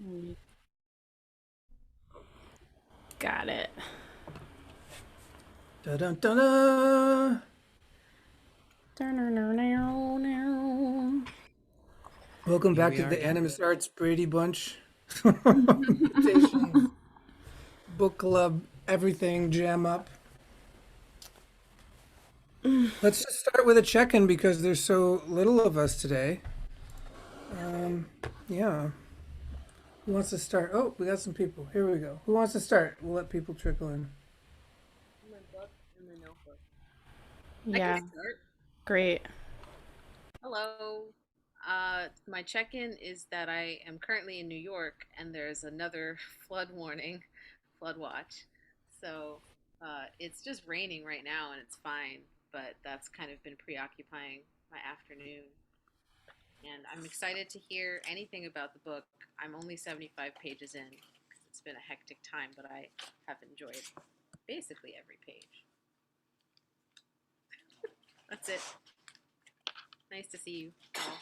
Mm. Got it. Da dun dun dun. Welcome Here back we to are the again. Animist Arts Brady Bunch. Mutations, book club, everything jam up. Let's just start with a check-in because there's so little of us today. Yeah. Who wants to start? Oh, we got some people. Here we go. Who wants to start? We'll let people trickle in. My book and my notebook. I can Yeah, start. great. Hello. My check-in is that I am currently in New York and there's another flood warning, flood watch. So it's just raining right now and it's fine, but that's kind of been preoccupying my afternoon. And I'm excited to hear anything about the book. I'm only 75 pages in because it's been a hectic time, but I have enjoyed basically every page. That's it. Nice to see you all.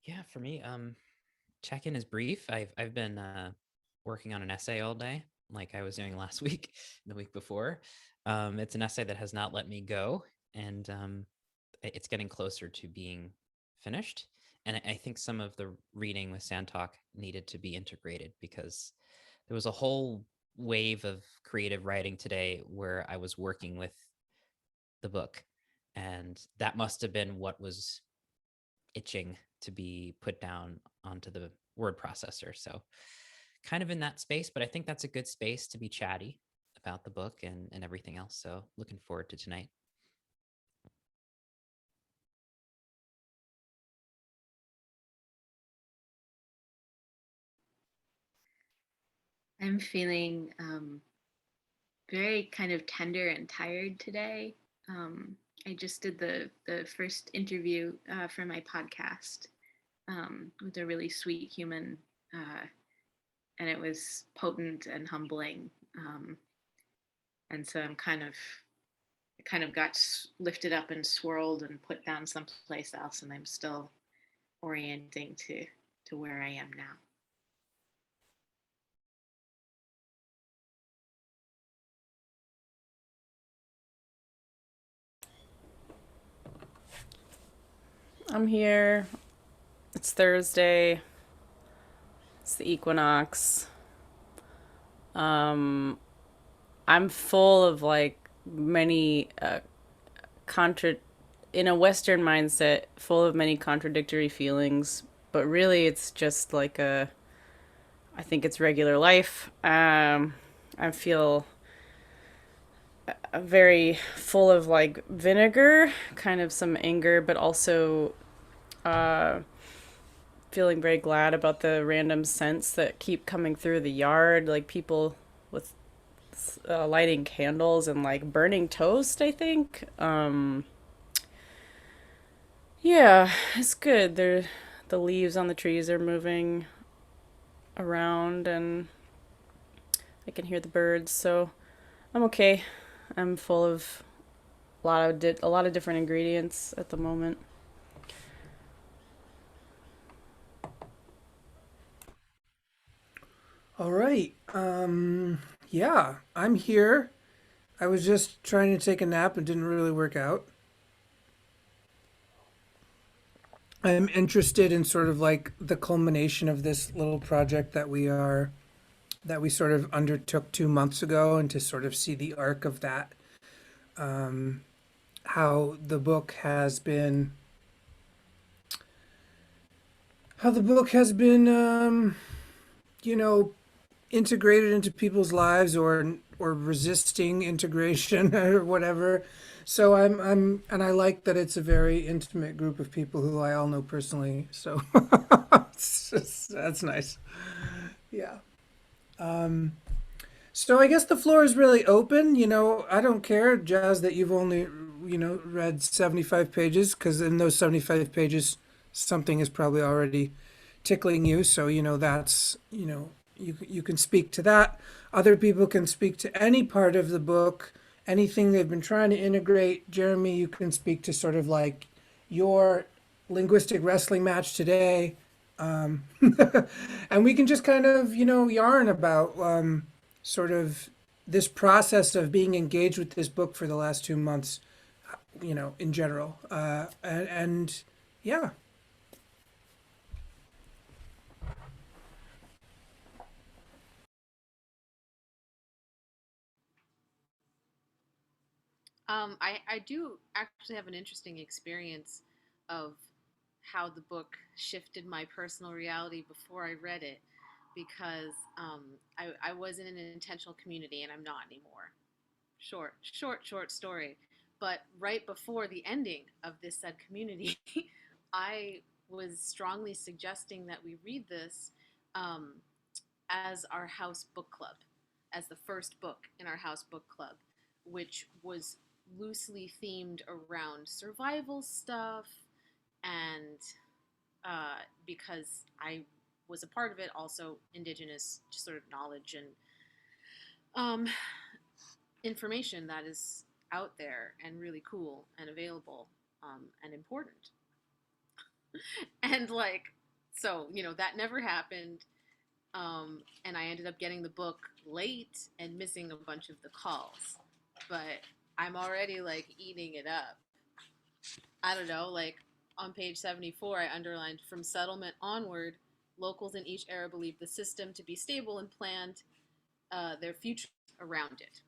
Yeah, for me, check-in is brief. I've been working on an essay all day, like I was doing last week, the week before. It's an essay that has not let me go, and it's getting closer to being finished. And I think some of the reading with Sandtalk needed to be integrated because there was a whole wave of creative writing today where I was working with the book, and that must have been what was itching to be put down onto the word processor. So kind of in that space, but I think that's a good space to be chatty about the book and everything else. So looking forward to tonight. I'm feeling very kind of tender and tired today. I just did the first interview for my podcast with a really sweet human, uh, and it was potent and humbling. And so kind of got lifted up and swirled and put down someplace else, and I'm still orienting to where I am now. I'm here. It's Thursday. It's the equinox. Um, I'm full of like many contra in a Western mindset, full of many contradictory feelings. But really, it's just like I think it's regular life. I feel very full of like vinegar, kind of some anger, but also uh, feeling very glad about the random scents that keep coming through the yard, like people with lighting candles and like burning toast, I think. Yeah, it's good. The leaves on the trees are moving around and I can hear the birds, so I'm okay. I'm full of a lot of different ingredients at the moment. All right. Yeah, I'm here. I was just trying to take a nap and didn't really work out. I'm interested in sort of like the culmination of this little project that we sort of undertook 2 months ago, and to sort of see the arc of that. How the book has been, how the book has been, you know, integrated into people's lives, or resisting integration or whatever. So and I like that it's a very intimate group of people who I all know personally. So that's nice. Yeah. So I guess the floor is really open. I don't care, Jazz, that you've only, read 75 pages, because in those 75 pages, something is probably already tickling you. So, that's, you can speak to that. Other people can speak to any part of the book, anything they've been trying to integrate. Jeremy, you can speak to sort of like your linguistic wrestling match today. Um, and we can just kind of, yarn about sort of this process of being engaged with this book for the last 2 months, in general. And yeah. I do actually have an interesting experience of how the book shifted my personal reality before I read it because I was in an intentional community and I'm not anymore. Short story. But right before the ending of this said community, I was strongly suggesting that we read this um, as our house book club, as the first book in our house book club, which was loosely themed around survival stuff and because I was a part of it, also indigenous sort of knowledge and um, information that is out there and really cool and available and important. And like, so, that never happened. And I ended up getting the book late and missing a bunch of the calls. But I'm already like eating it up. I don't know, like on page 74, I underlined from settlement onward, locals in each era believed the system to be stable and planned their future around it.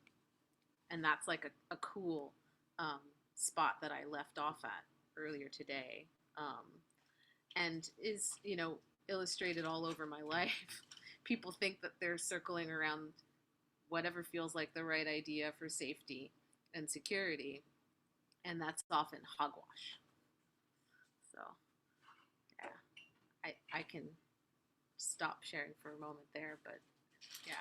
And that's like a cool um, spot that I left off at earlier today. And is, illustrated all over my life. People think that they're circling around whatever feels like the right idea for safety and security, and that's often hogwash. So, yeah, I can stop sharing for a moment there, but yeah.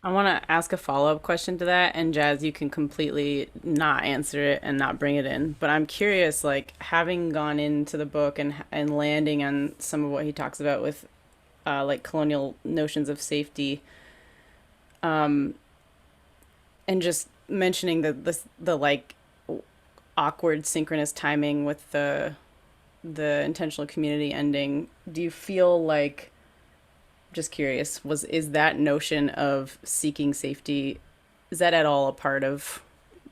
I want to ask a follow-up question to that, and Jazz, you can completely not answer it and not bring it in. But I'm curious, like having gone into the book and landing on some of what he talks about with like colonial notions of safety, and just mentioning the like awkward synchronous timing with the intentional community ending. Do you feel like, just curious, was is that notion of seeking safety, is that at all a part of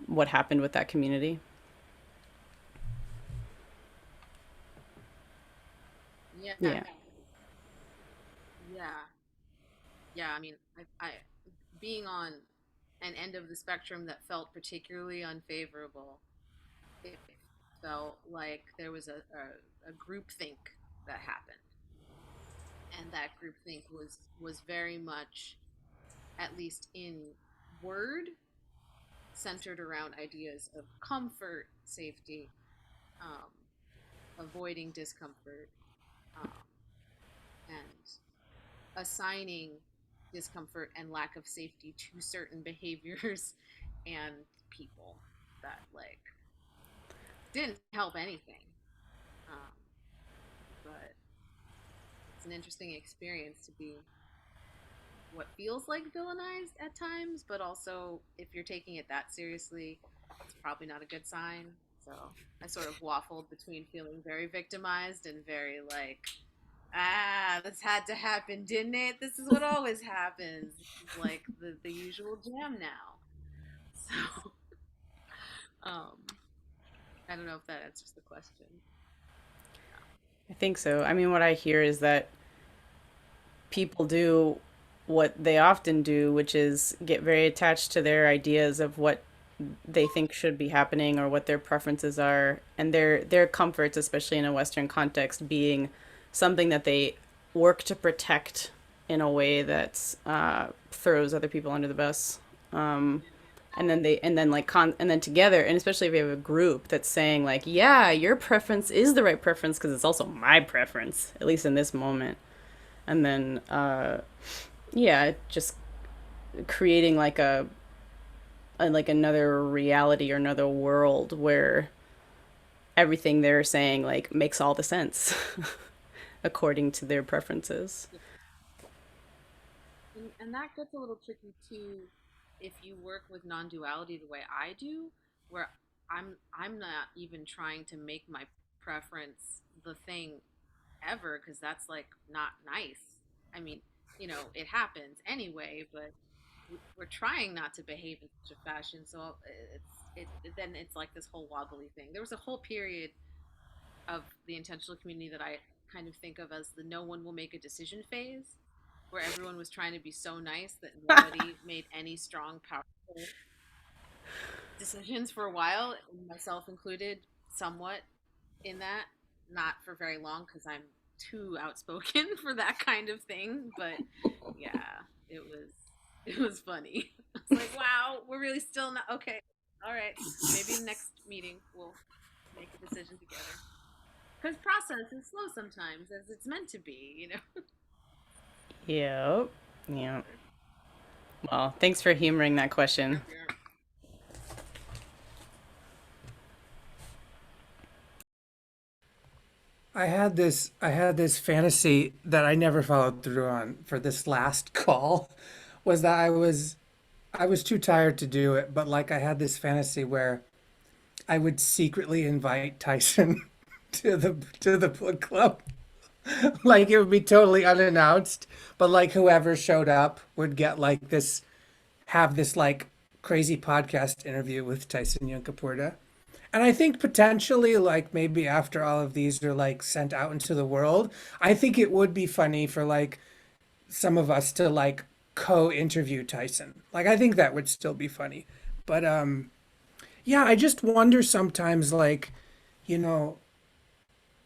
what happened with that community? Yeah, Yeah. yeah, yeah. I mean, I being on an end of the spectrum that felt particularly unfavorable, it felt like there was a group think that happened, and that groupthink was very much, at least in word, centered around ideas of comfort, safety, um, avoiding discomfort, um, and assigning discomfort and lack of safety to certain behaviors and people that like didn't help anything. Um, but it's an interesting experience to be what feels like villainized at times, but also if you're taking it that seriously, it's probably not a good sign. So I sort of waffled between feeling very victimized and very like, this had to happen, didn't it? This is what always happens. This is like the usual jam now. So um, I don't know if that answers the question. I think so. I mean, what I hear is that people do what they often do, which is get very attached to their ideas of what they think should be happening or what their preferences are, and their comforts, especially in a Western context, being something that they work to protect in a way that throws other people under the bus. And then together, and especially if you have a group that's saying like, yeah, your preference is the right preference because it's also my preference, at least in this moment. And then yeah, just creating like another reality or another world where everything they're saying like makes all the sense according to their preferences. And that gets a little tricky too if you work with non-duality the way I do, where I'm not even trying to make my preference the thing ever, because that's like not nice. I mean, it happens anyway, but we're trying not to behave in such a fashion. So then it's like this whole wobbly thing. There was a whole period of the intentional community that I kind of think of as the no one will make a decision phase, where everyone was trying to be so nice that nobody made any strong, powerful decisions for a while, myself included, somewhat in that. Not for very long because I'm too outspoken for that kind of thing, but yeah, it was funny. I was like, wow, we're really still not okay. All right, maybe next meeting we'll make a decision together. Because process is slow sometimes, as it's meant to be. Yep. Yeah. Well, thanks for humoring that question. Yep, yep. I had this fantasy that I never followed through on for this last call was that I was too tired to do it, but like I had this fantasy where I would secretly invite Tyson to the book club. Like it would be totally unannounced, but like whoever showed up would get like this have this like crazy podcast interview with Tyson Yunkaporta. And I think potentially, like maybe after all of these are like sent out into the world, I think it would be funny for like some of us to like co-interview Tyson. Like I think that would still be funny. But yeah, I just wonder sometimes like, you know,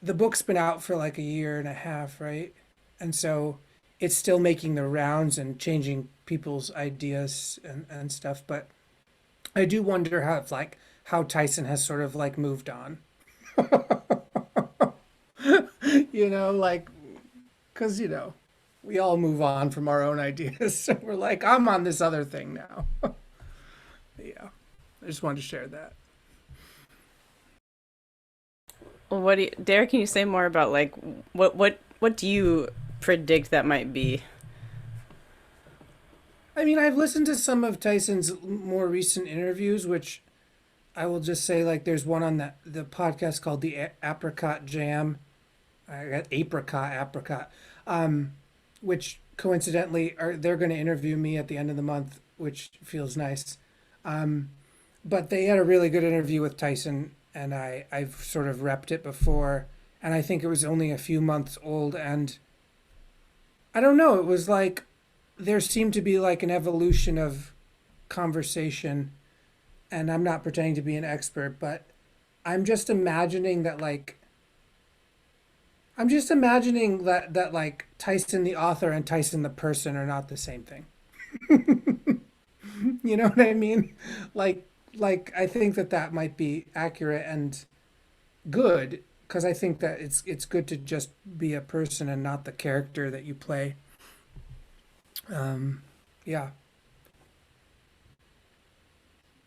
the book's been out for like a year and a half, right? And so it's still making the rounds and changing people's ideas and stuff. But I do wonder how it's like how Tyson has sort of like moved on. Like because we all move on from our own ideas. So we're like, I'm on this other thing now. Yeah, I just wanted to share that. Well, Derek, can you say more about like what do you predict that might be? I mean, I've listened to some of Tyson's more recent interviews, which I will just say, like, there's one on the podcast called the Apricot Jam. I got apricot, which coincidentally are they're going to interview me at the end of the month, which feels nice. Um, but they had a really good interview with Tyson, and I've sort of repped it before, and I think it was only a few months old, and I don't know, it was like there seemed to be like an evolution of conversation, and I'm not pretending to be an expert, but I'm just imagining that like I'm just imagining that like Tyson the author and Tyson the person are not the same thing. You know what I mean? Like like I think that might be accurate and good because I think that it's good to just be a person and not the character that you play. Um, yeah.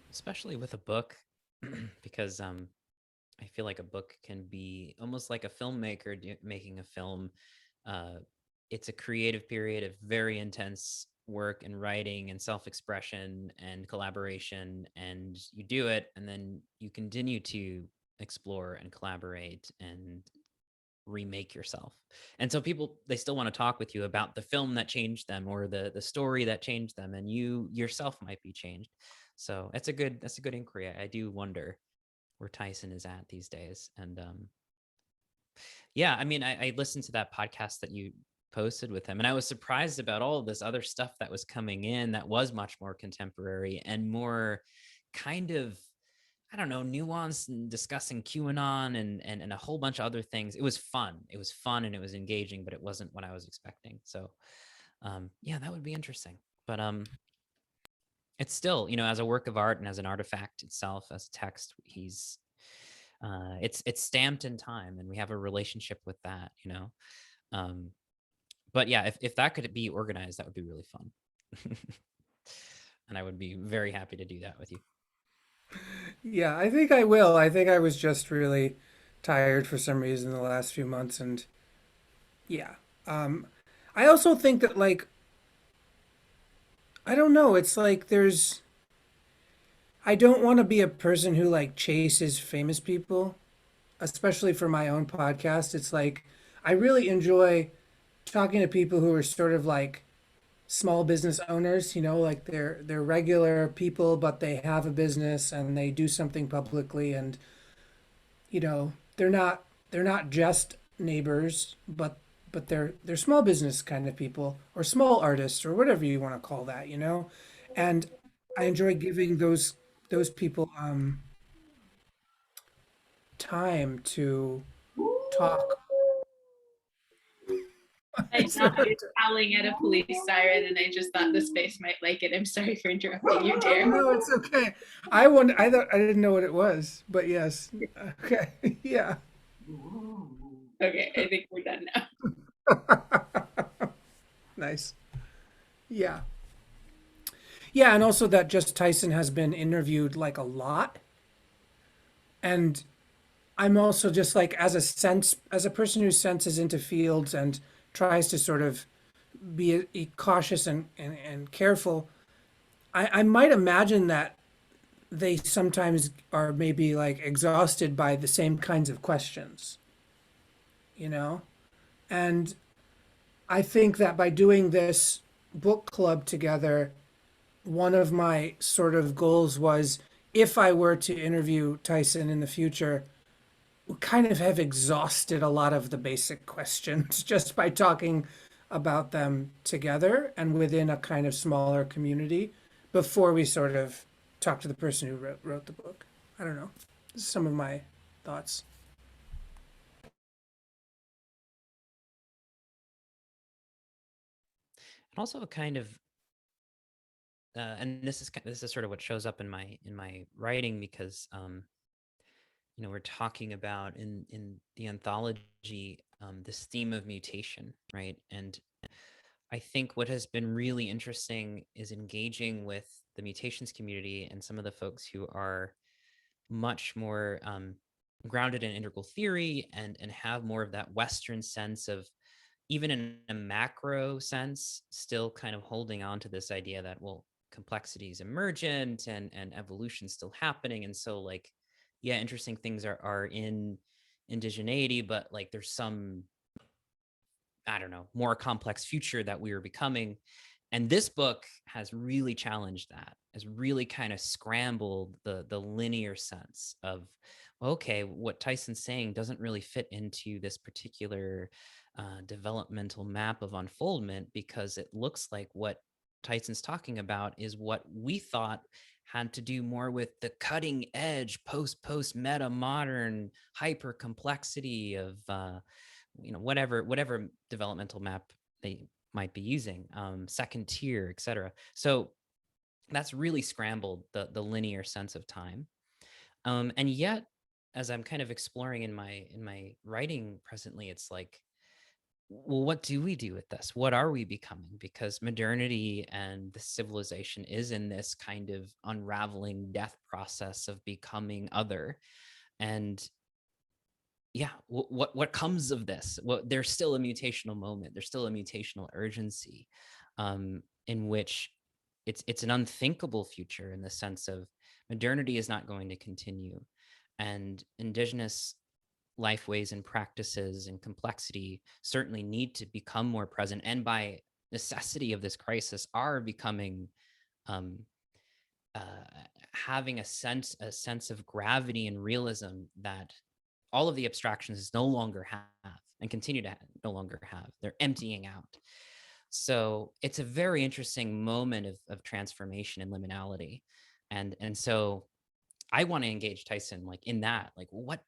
Especially with a book, because I feel like a book can be almost like a filmmaker making a film. Uh, it's a creative period of very intense work and writing and self-expression and collaboration, and you do it, and then you continue to explore and collaborate and remake yourself. And so people, they still want to talk with you about the film that changed them or the story that changed them, and you yourself might be changed. So that's a good inquiry. I do wonder where Tyson is at these days. And yeah, I mean, I listened to that podcast that you posted with him, and I was surprised about all of this other stuff that was coming in that was much more contemporary and more kind of, I don't know, nuanced and discussing QAnon and a whole bunch of other things. It was fun. It was fun and it was engaging, but it wasn't what I was expecting. So yeah, that would be interesting. But it's still, as a work of art and as an artifact itself, as text, it's stamped in time, and we have a relationship with that. Um, but yeah, if that could be organized, that would be really fun. And I would be very happy to do that with you. Yeah, I think I will. I think I was just really tired for some reason the last few months, and yeah. Um, I also think that like I don't know, it's like I don't want to be a person who like chases famous people, especially for my own podcast. It's like I really enjoy talking to people who are sort of like small business owners, like they're regular people, but they have a business and they do something publicly, and they're not just neighbors, but they're small business kind of people or small artists or whatever you want to call that. And I enjoy giving those people time to talk. I thought you were howling at a police siren, and I just thought the space might like it. I'm sorry for interrupting you, dear. No, it's okay. I didn't know what it was, but yes. Okay. Yeah. Okay, I think we're done now. Nice. Yeah. Yeah, and also that just Tyson has been interviewed like a lot. And I'm also just like as a person who senses into fields and tries to sort of be cautious and careful, I might imagine that they sometimes are maybe like exhausted by the same kinds of questions, you know? And I think that by doing this book club together, one of my sort of goals was if I were to interview Tyson in the future, we kind of have exhausted a lot of the basic questions just by talking about them together and within a kind of smaller community before we sort of talk to the person who wrote the book. I don't know. This is some of my thoughts. And also a kind of and this is sort of what shows up in my writing, because we're talking about in the anthology, this theme of mutation, right? And I think what has been really interesting is engaging with the mutations community and some of the folks who are much more grounded in integral theory and have more of that Western sense of, even in a macro sense, still kind of holding on to this idea that, well, complexity is emergent and evolution still happening. And so like, yeah, interesting things are in indigeneity, but like there's some, I don't know, more complex future that we are becoming. And this book has really challenged that, has really kind of scrambled the linear sense of, okay, what Tyson's saying doesn't really fit into this particular developmental map of unfoldment, because it looks like what Tyson's talking about is what we thought had to do more with the cutting edge post meta modern hyper complexity of whatever developmental map they might be using, second tier, etc. So that's really scrambled the linear sense of time. And yet, as I'm kind of exploring in my writing presently, it's like, well, what do we do with this? What are we becoming? Because modernity and the civilization is in this kind of unraveling death process of becoming other. And yeah, what comes of this? Well, there's still a mutational moment. There's still a mutational urgency, in which it's an unthinkable future, in the sense of modernity is not going to continue, and indigenous lifeways and practices and complexity certainly need to become more present, and by necessity of this crisis are becoming, um, uh, having a sense of gravity and realism that all of the abstractions no longer have and continue to no longer have. They're emptying out. So it's a very interesting moment of transformation and liminality. And so I want to engage Tyson like in that, like what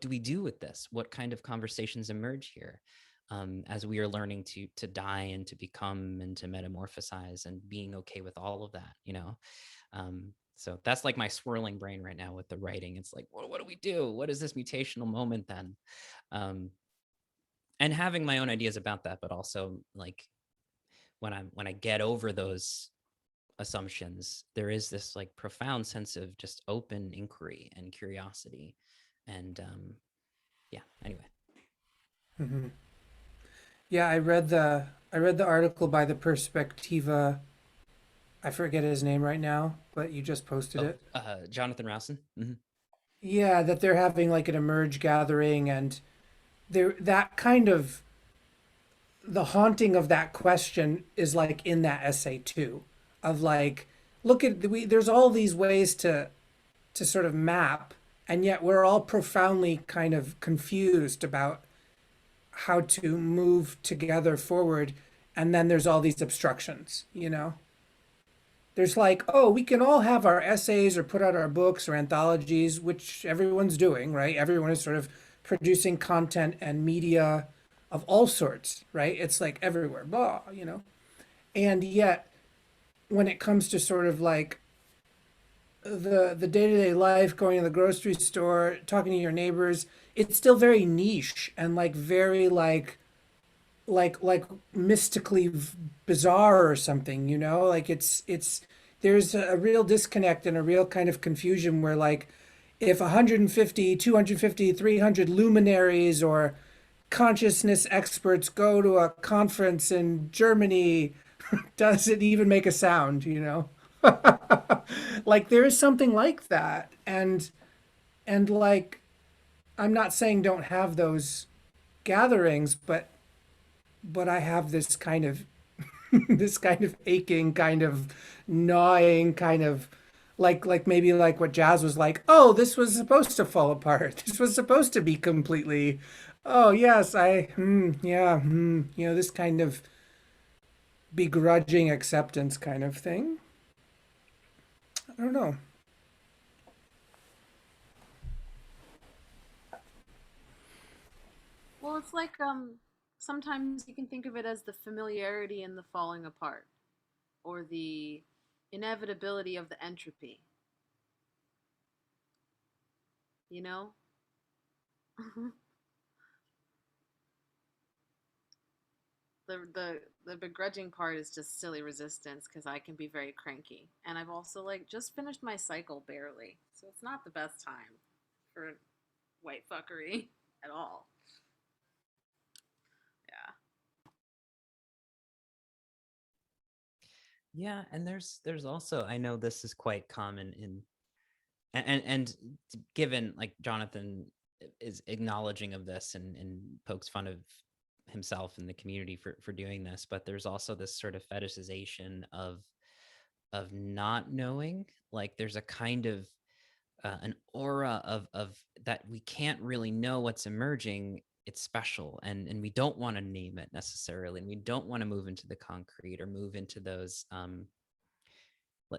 do we do with this? What kind of conversations emerge here, as we are learning to die and to become and to metamorphosize and being okay with all of that. So that's like my swirling brain right now with the writing. It's like, well, what do we do? What is this mutational moment then? Um, and having my own ideas about that, but also like when I get over those assumptions, there is this like profound sense of just open inquiry and curiosity, and yeah, anyway. Hmm. Yeah, I read the article by the Perspectiva. I forget his name right now, but you just posted Oh, it. Jonathan Rowson. Yeah, that they're having like an emerge gathering, and there that kind of the haunting of that question is like in that essay too, of like, look at there's all these ways to sort of map, and yet we're all profoundly kind of confused about how to move together forward, and then there's all these obstructions, you know. There's like, oh, we can all have our essays or put out our books or anthologies, which everyone's doing, right? Everyone is sort of producing content and media of all sorts, right? It's like everywhere, blah, you know. And yet, when it comes to sort of like the day-to-day life, going to the grocery store, talking to your neighbors, it's still very niche and like very like mystically bizarre or something, you know? Like it's there's a real disconnect and a real kind of confusion where like if 150, 250, 300 luminaries or consciousness experts go to a conference in Germany, does it even make a sound, you know? Like there is something like that. And like I'm not saying don't have those gatherings, but I have this kind of this kind of aching, kind of gnawing, kind of like maybe like what jazz was like. Oh, this was supposed to fall apart. This was supposed to be completely. Oh yes, yeah, you know, this kind of begrudging acceptance kind of thing. I don't know. Well, it's like sometimes you can think of it as the familiarity and the falling apart, or the inevitability of the entropy, you know? The begrudging part is just silly resistance because I can be very cranky. And I've also like just finished my cycle barely. So it's not the best time for white fuckery at all. Yeah. Yeah, and there's also, I know this is quite common in and given like Jonathan is acknowledging of this and pokes fun of himself and the community for doing this, but there's also this sort of fetishization of not knowing. Like there's a kind of an aura of that we can't really know what's emerging. It's special, and we don't want to name it necessarily, and we don't want to move into the concrete or move into those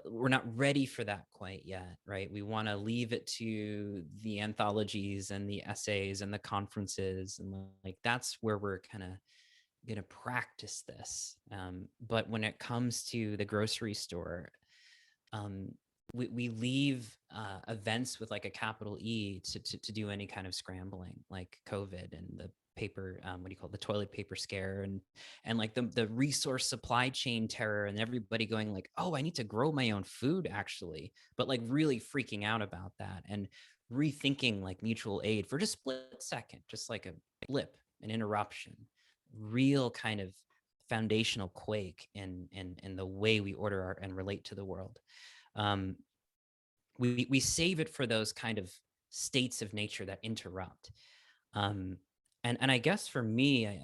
we're not ready for that quite yet, right? We want to leave it to the anthologies and the essays and the conferences, and like that's where we're kind of going to practice this. But when it comes to the grocery store, um, we leave events with like a capital E to do any kind of scrambling, like COVID and the paper, what do you call it, the toilet paper scare, and like the resource supply chain terror, and everybody going like, oh, I need to grow my own food actually, but like really freaking out about that and rethinking like mutual aid for just a split second, just like a blip, an interruption, real kind of foundational quake in the way we order our, and relate to the world. um, we save it for those kind of states of nature that interrupt. Um, and I guess for me,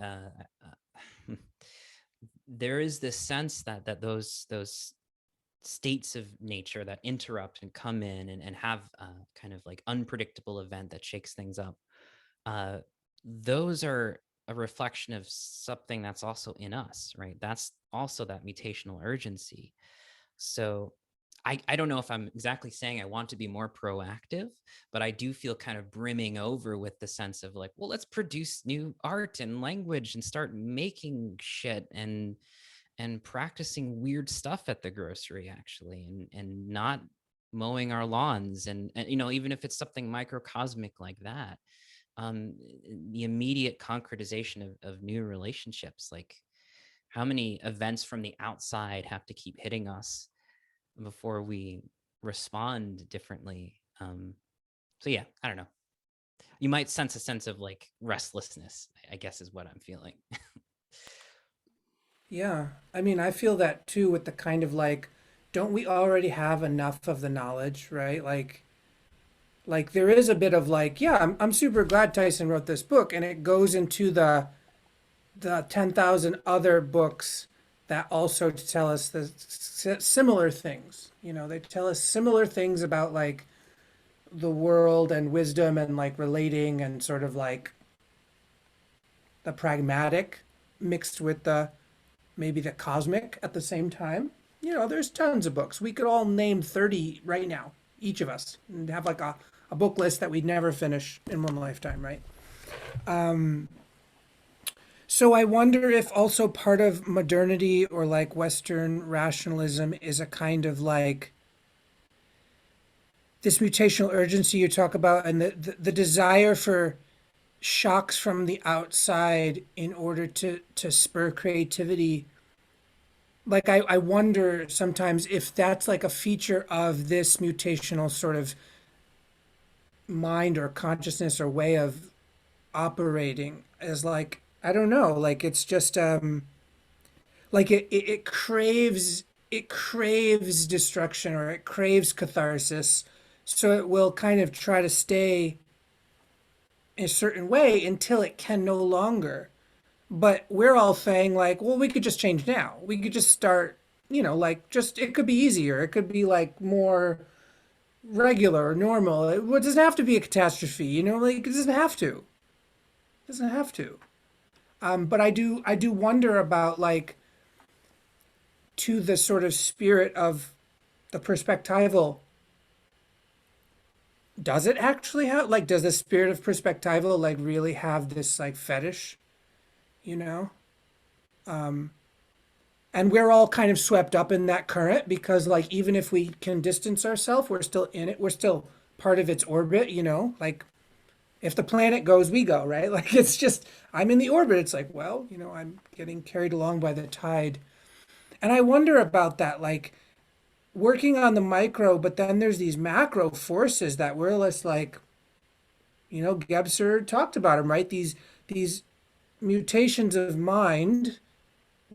there is this sense that those states of nature that interrupt and come in and have kind of like unpredictable event that shakes things up. Uh, those are a reflection of something that's also in us, right? That's also that mutational urgency. So I don't know if I'm exactly saying I want to be more proactive, but I do feel kind of brimming over with the sense of like, well, let's produce new art and language and start making shit and practicing weird stuff at the grocery actually, and not mowing our lawns, and you know, even if it's something microcosmic like that, um the immediate concretization of new relationships, like how many events from the outside have to keep hitting us before we respond differently. So yeah, I don't know. you might sense a sense of like restlessness, I guess is what I'm feeling. Yeah. I mean, I feel that too with the kind of like, don't we already have enough of the knowledge, right? Like there is a bit of like, yeah, I'm super glad Tyson wrote this book, and it goes into the 10,000 other books that also tell us the similar things. You know, they tell us similar things about like the world and wisdom and like relating and sort of like the pragmatic mixed with the maybe the cosmic at the same time. You know, there's tons of books. We could all name 30 right now, each of us, and have like a book list that we'd never finish in one lifetime, right? So I wonder if also part of modernity or like Western rationalism is a kind of like this mutational urgency you talk about, and the desire for shocks from the outside in order to spur creativity. Like I wonder sometimes if that's like a feature of this mutational sort of mind or consciousness or way of operating as like I don't know, like it's just like it craves destruction, or it craves catharsis, so it will kind of try to stay a certain way until it can no longer. But we're all saying like, well, we could just change now. We could just start, you know, like just it could be easier. It could be like more regular or normal. It doesn't have to be a catastrophe, you know, like it doesn't have to. It doesn't have to. But I do wonder about like to the sort of spirit of the perspectival. Does it actually have like does the spirit of perspectival like really have this like fetish, you know? And we're all kind of swept up in that current because like even if we can distance ourselves, we're still in it. We're still part of its orbit, you know? Like if the planet goes, we go, right? Like it's just I'm in the orbit. It's like, well, you know, I'm getting carried along by the tide. And I wonder about that, like working on the micro, but then there's these macro forces that we're less like, you know, Gebser talked about them, right? These mutations of mind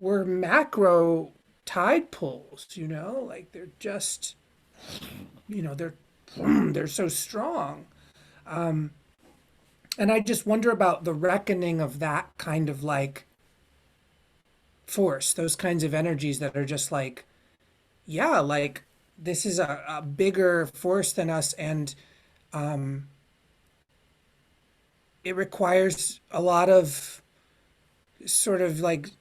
were macro tide pulls, you know, like they're just, you know, they're so strong. And I just wonder about the reckoning of that kind of like force, those kinds of energies that are just like, yeah, like this is a bigger force than us, and it requires a lot of sort of like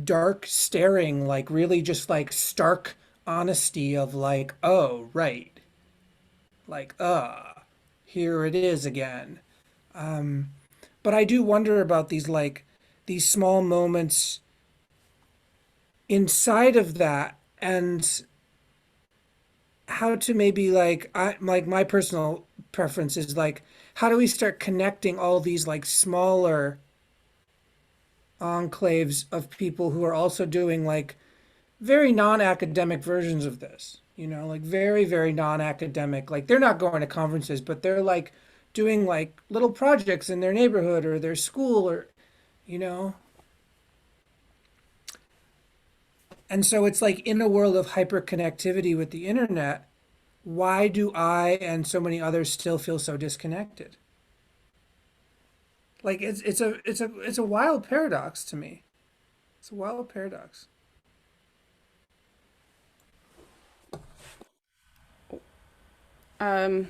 dark staring, like really just like stark honesty of like, oh, right, like, here it is again. But I do wonder about these like these small moments inside of that, and how to maybe like I like my personal preference is like how do we start connecting all these like smaller enclaves of people who are also doing like very non-academic versions of this, you know, like very very non-academic, like they're not going to conferences but they're like doing like little projects in their neighborhood or their school, or you know. And so it's like in a world of hyperconnectivity with the internet, why do I and so many others still feel so disconnected? Like it's a wild paradox to me. It's a wild paradox. Um,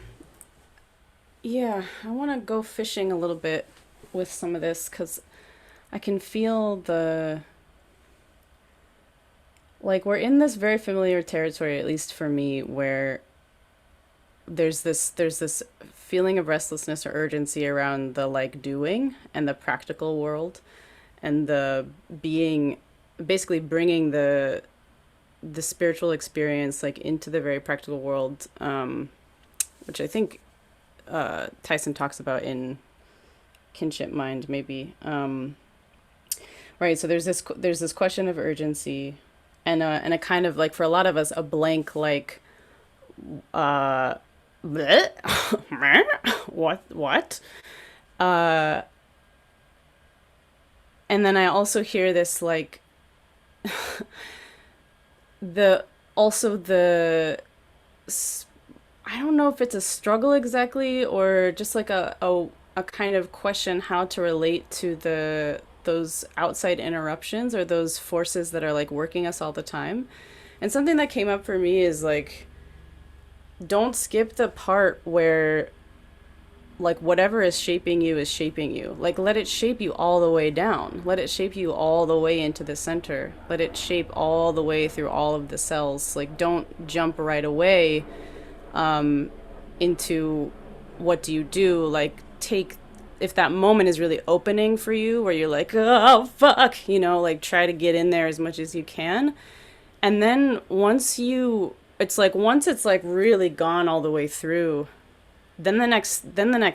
yeah, I want to go fishing a little bit with some of this because I can feel the like we're in this very familiar territory, at least for me, where there's this feeling of restlessness or urgency around the like doing and the practical world and the being, basically bringing the spiritual experience like into the very practical world, which I think Tyson talks about in Kinship Mind, maybe. Right. So there's this question of urgency, and a kind of like for a lot of us a blank like what? Uh, and then I also hear this like the also the I don't know if it's a struggle exactly or just like a kind of question how to relate to those outside interruptions or those forces that are like working us all the time. And something that came up for me is like don't skip the part where like whatever is shaping you is shaping you. Like let it shape you all the way down. Let it shape you all the way into the center. Let it shape all the way through all of the cells. Like don't jump right away into what do you do. Like take if that moment is really opening for you where you're like, oh fuck, you know, like try to get in there as much as you can. And then once it's like really gone all the way through, then the next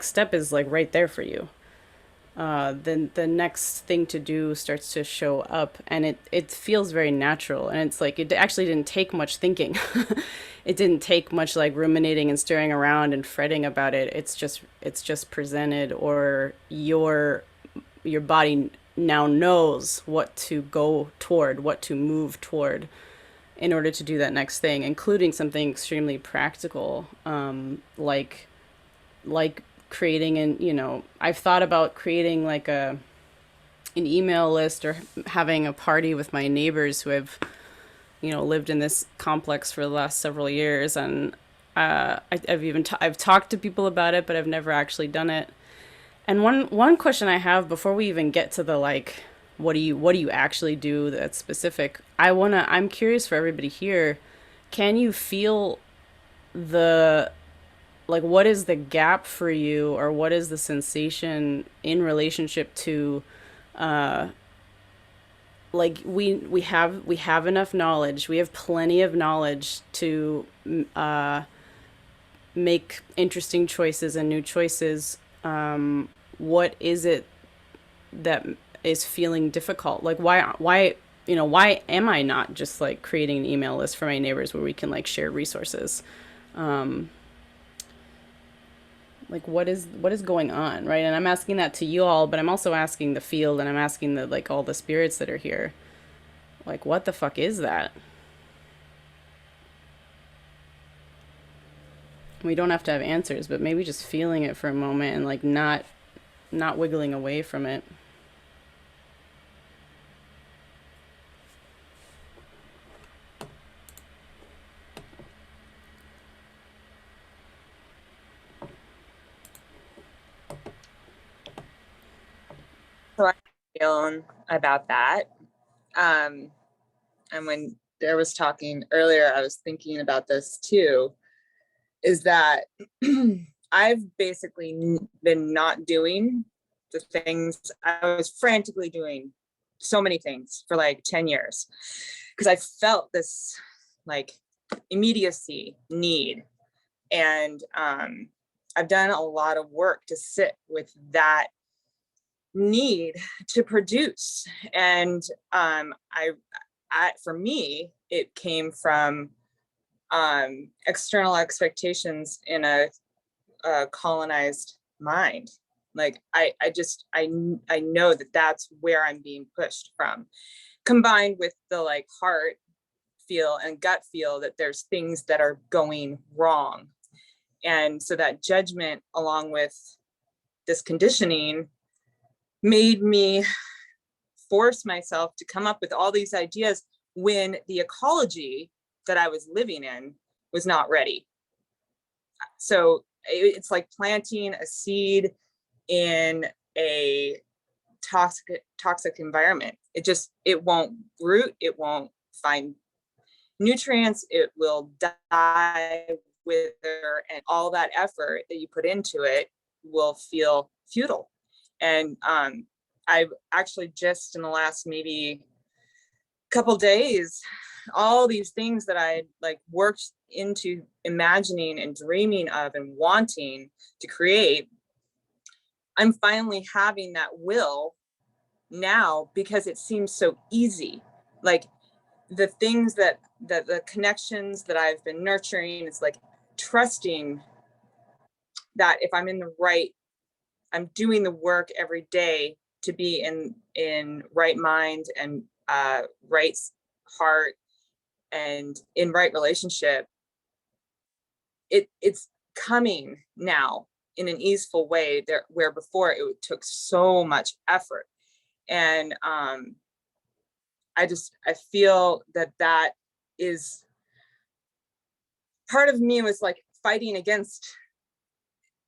step is like right there for you. Then the next thing to do starts to show up, and it feels very natural, and it's like it actually didn't take much thinking. It didn't take much like ruminating and stirring around and fretting about it. It's just presented, or your body now knows what to go toward, what to move toward in order to do that next thing, including something extremely practical, like creating I've thought about creating like an email list or having a party with my neighbors who have lived in this complex for the last several years, and I've talked to people about it, but I've never actually done it. And one question I have before we even get to the like what do you actually do that's specific, I'm curious for everybody here, can you feel the like what is the gap for you, or what is the sensation in relationship to like we have enough knowledge, we have plenty of knowledge to make interesting choices and new choices. What is it that is feeling difficult? Like why am I not just like creating an email list for my neighbors where we can like share resources? Like what is going on, right? And I'm asking that to you all, but I'm also asking the field, and I'm asking the like all the spirits that are here, like what the fuck is that? We don't have to have answers, but maybe just feeling it for a moment and like not wiggling away from it. So I'm feeling about that. And when Dare was talking earlier, I was thinking about this too, is that I've basically been not doing the things I was frantically doing, so many things for like 10 years, because I felt this like immediacy need. And I've done a lot of work to sit with that need to produce. And for me, it came from external expectations in a colonized mind. Like I know that that's where I'm being pushed from, combined with the like heart feel and gut feel that there's things that are going wrong. And so that judgment, along with this conditioning, made me force myself to come up with all these ideas when the ecology that I was living in was not ready. So it's like planting a seed in a toxic environment. It won't root, it won't find nutrients, it will die, wither, and all that effort that you put into it will feel futile. And I've actually just in the last maybe couple days, all these things that I like worked into imagining and dreaming of and wanting to create, I'm finally having that will now because it seems so easy. Like the things that the connections that I've been nurturing, it's like trusting that if I'm in the right, I'm doing the work every day to be in right mind and right heart and in right relationship, it's coming now in an easeful way there, where before it took so much effort. And I feel that is part of me was like fighting against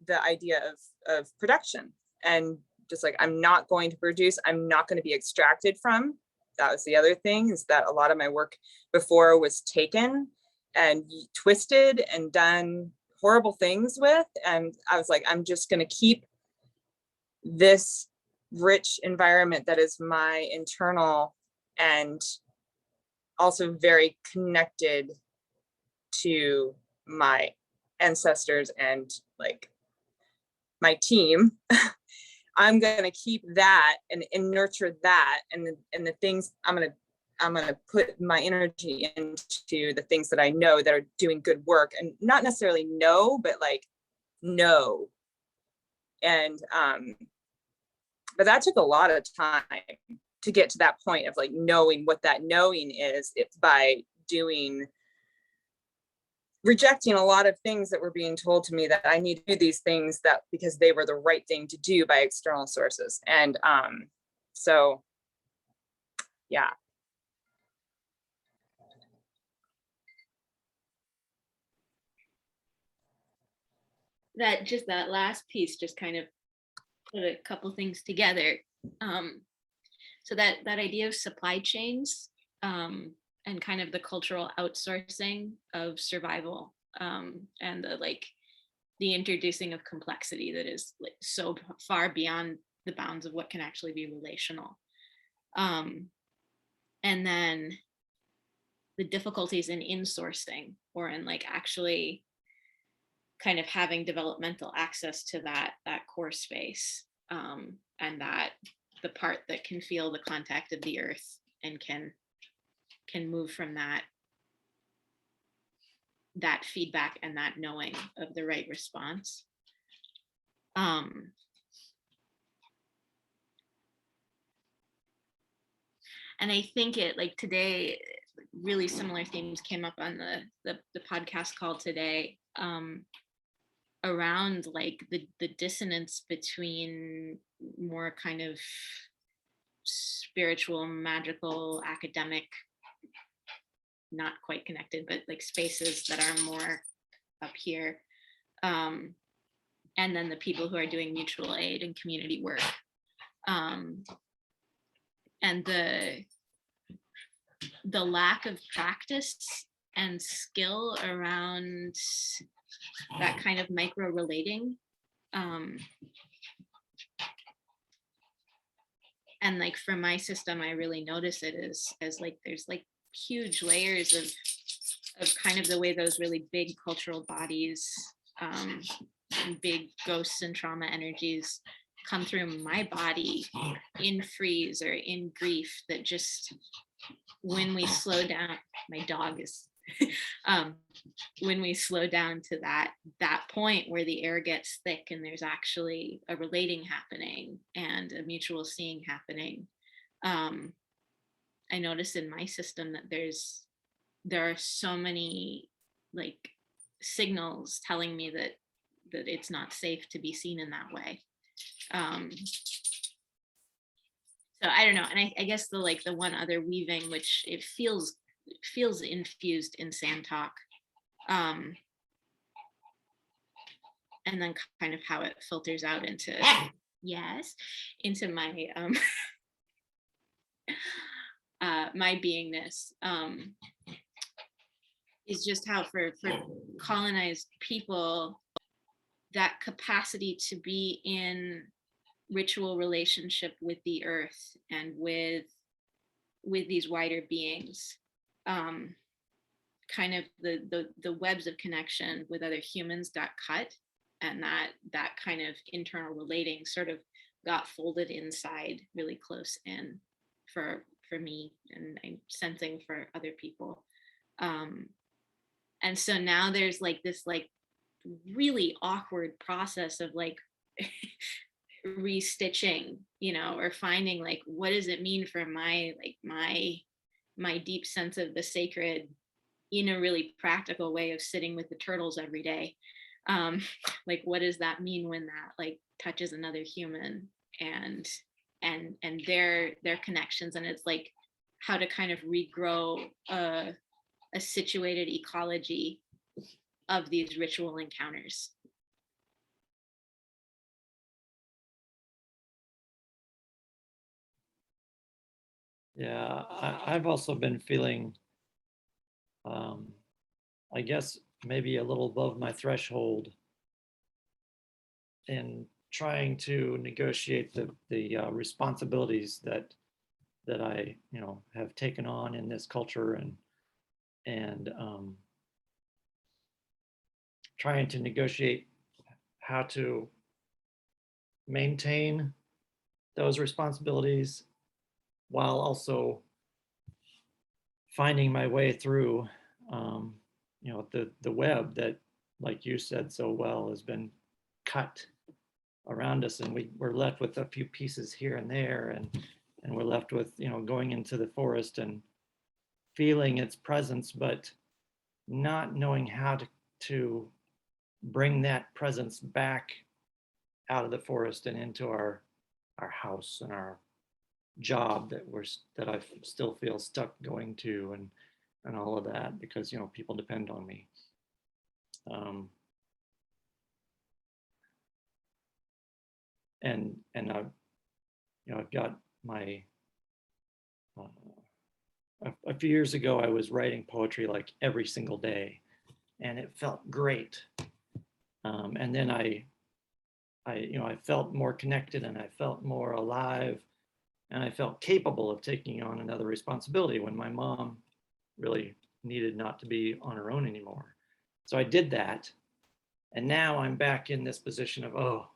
the idea of production, and just like, I'm not going to produce, I'm not going to be extracted from. That was the other thing, is that a lot of my work before was taken and twisted and done horrible things with. And I was like, I'm just going to keep this rich environment that is my internal and also very connected to my ancestors and like my team. I'm gonna keep that and nurture that, and the things I'm gonna put my energy into the things that I know that are doing good work, and not necessarily know, but like know. And but that took a lot of time to get to that point of like knowing what that knowing is. It's by rejecting a lot of things that were being told to me that I need to do these things that because they were the right thing to do by external sources. And so yeah. That last piece just kind of put a couple things together. So that idea of supply chains, and kind of the cultural outsourcing of survival, and the introducing of complexity that is like so far beyond the bounds of what can actually be relational. And then the difficulties in insourcing, or in like actually kind of having developmental access to that core space, and that the part that can feel the contact of the earth and can move from that feedback and that knowing of the right response. And I think it, like today, really similar themes came up on the podcast call today, around like the dissonance between more kind of spiritual, magical, academic, not quite connected, but like spaces that are more up here, and then the people who are doing mutual aid and community work, and the lack of practice and skill around that kind of micro relating, and like for my system, I really notice it as like there's like huge layers of kind of the way those really big cultural bodies, and big ghosts and trauma energies come through my body in freeze or in grief, that just when we slow down, my dog is when we slow down to that point where the air gets thick and there's actually a relating happening and a mutual seeing happening, I notice in my system that there are so many like signals telling me that it's not safe to be seen in that way. So I don't know, and I guess the one other weaving, which it feels infused in sand talk, and then kind of how it filters out into into my my beingness, is just how for colonized people, that capacity to be in ritual relationship with the earth and with these wider beings, kind of the webs of connection with other humans got cut, and that kind of internal relating sort of got folded inside really close in for me, and I'm sensing for other people. And so now there's like this like really awkward process of like restitching, you know, or finding like what does it mean for my like my deep sense of the sacred in a really practical way of sitting with the turtles every day. um like what does that mean when that like touches another human and and their connections, and it's like how to kind of regrow a situated ecology of these ritual encounters. Yeah, I've also been feeling, I guess, maybe a little above my threshold in trying to negotiate the responsibilities that I, you know, have taken on in this culture, and trying to negotiate how to maintain those responsibilities while also finding my way through, you know, the web that, like you said so well, has been cut around us, and we're left with a few pieces here and there, and we're left with, you know, going into the forest and feeling its presence, but not knowing how to bring that presence back out of the forest and into our house and our job that I still feel stuck going to, and all of that, because, you know, people depend on me. And I've, you know, I've got my a few years ago I was writing poetry like every single day, and it felt great. And then you know, I felt more connected, and I felt more alive, and I felt capable of taking on another responsibility when my mom really needed not to be on her own anymore. So I did that, and now I'm back in this position of, oh,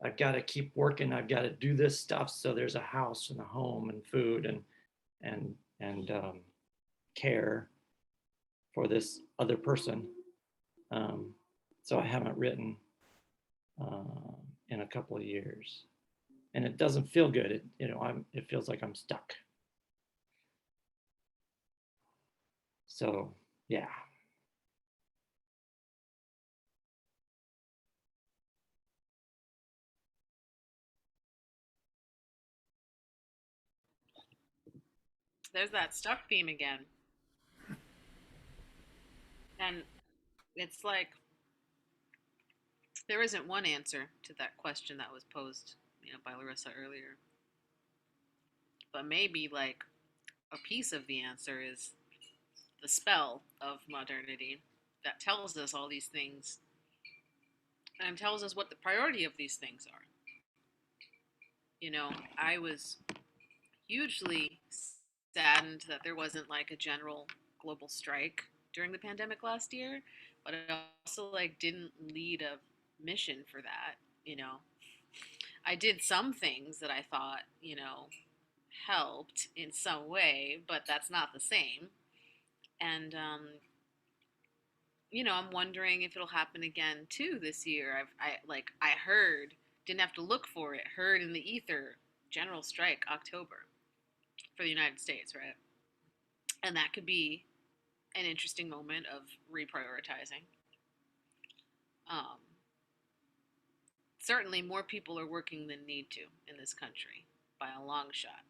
I've got to keep working. I've got to do this stuff so there's a house and a home and food and care for this other person. So I haven't written in a couple of years, and it doesn't feel good. It feels like I'm stuck. So yeah. There's that stuck theme again. And it's like there isn't one answer to that question that was posed, by Larissa earlier. But maybe like a piece of the answer is the spell of modernity that tells us all these things and tells us what the priority of these things are. I was hugely saddened that there wasn't like a general global strike during the pandemic last year, but it also like didn't lead a mission for that. I did some things that I thought, helped in some way, but that's not the same. And I'm wondering if it'll happen again too this year. I heard, didn't have to look for it, heard in the ether, general strike October for the United States, right? And that could be an interesting moment of reprioritizing. Um, Certainly, more people are working than need to in this country by a long shot.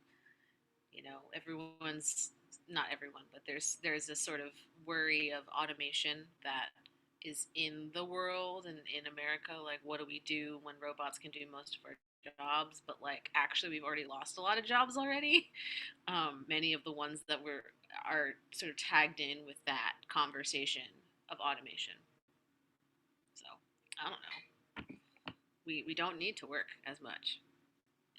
Everyone's not everyone, but there's a sort of worry of automation that is in the world and in America. Like, what do we do when robots can do most of our jobs? But like, actually, we've already lost a lot of jobs already. Many of the ones that are sort of tagged in with that conversation of automation. So I don't know. We don't need to work as much,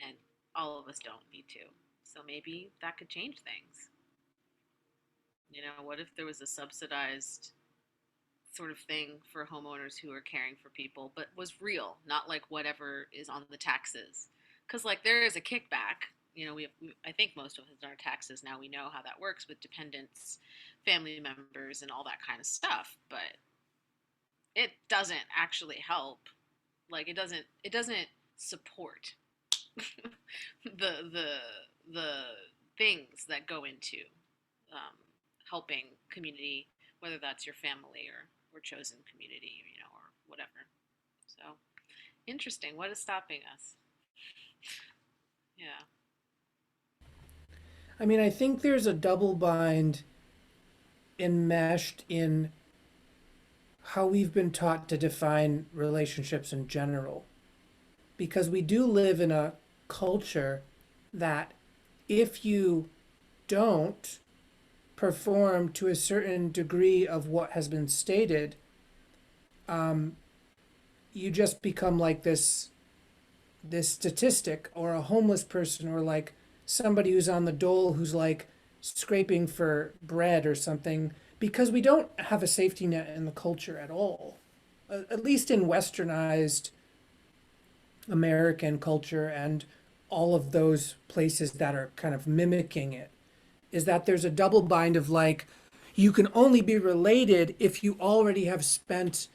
and all of us don't need to. So maybe that could change things. What if there was a subsidized sort of thing for homeowners who are caring for people, but was real, not like whatever is on the taxes? Because like there is a kickback. I think most of us have done our taxes now. We know how that works with dependents, family members, and all that kind of stuff. But it doesn't actually help. Like it doesn't support the the things that go into um, helping community, whether that's your family or chosen community, or whatever. So interesting. What is stopping us? Yeah. I mean, I think there's a double bind enmeshed in how we've been taught to define relationships in general. Because we do live in a culture that if you don't perform to a certain degree of what has been stated, um, you just become like this statistic, or a homeless person, or like somebody who's on the dole who's like scraping for bread or something, because we don't have a safety net in the culture at all, at least in westernized American culture and all of those places that are kind of mimicking it, is that there's a double bind of like, you can only be related if you already have spent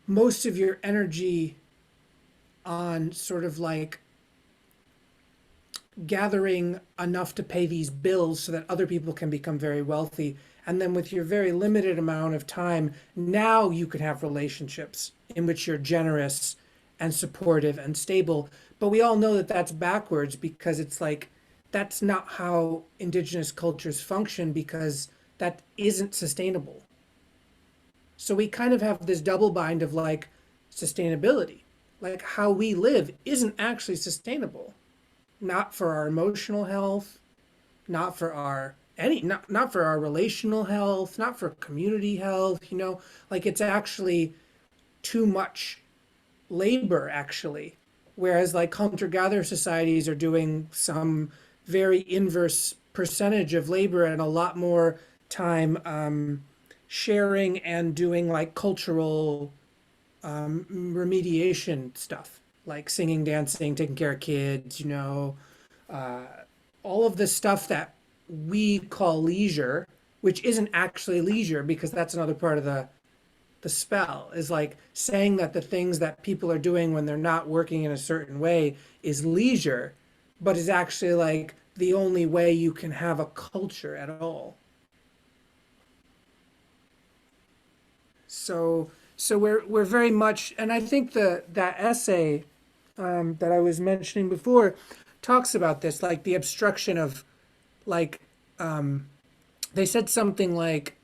most of your energy on sort of like gathering enough to pay these bills so that other people can become very wealthy. And then with your very limited amount of time, now you can have relationships in which you're generous and supportive and stable. But we all know that that's backwards, because it's like, that's not how indigenous cultures function, because that isn't sustainable. So we kind of have this double bind of like sustainability. Like how we live isn't actually sustainable. Not for our emotional health, not for our not for our relational health, not for community health, like it's actually too much labor actually. Whereas like hunter-gatherer societies are doing some very inverse percentage of labor and a lot more time sharing and doing like cultural remediation stuff, like singing, dancing, taking care of kids, uh, all of the stuff that we call leisure, which isn't actually leisure, because that's another part of the spell, is like saying that the things that people are doing when they're not working in a certain way is leisure, but is actually like the only way you can have a culture at all. So we're very much, and I think that essay that I was mentioning before talks about this, like the obstruction of like they said something like,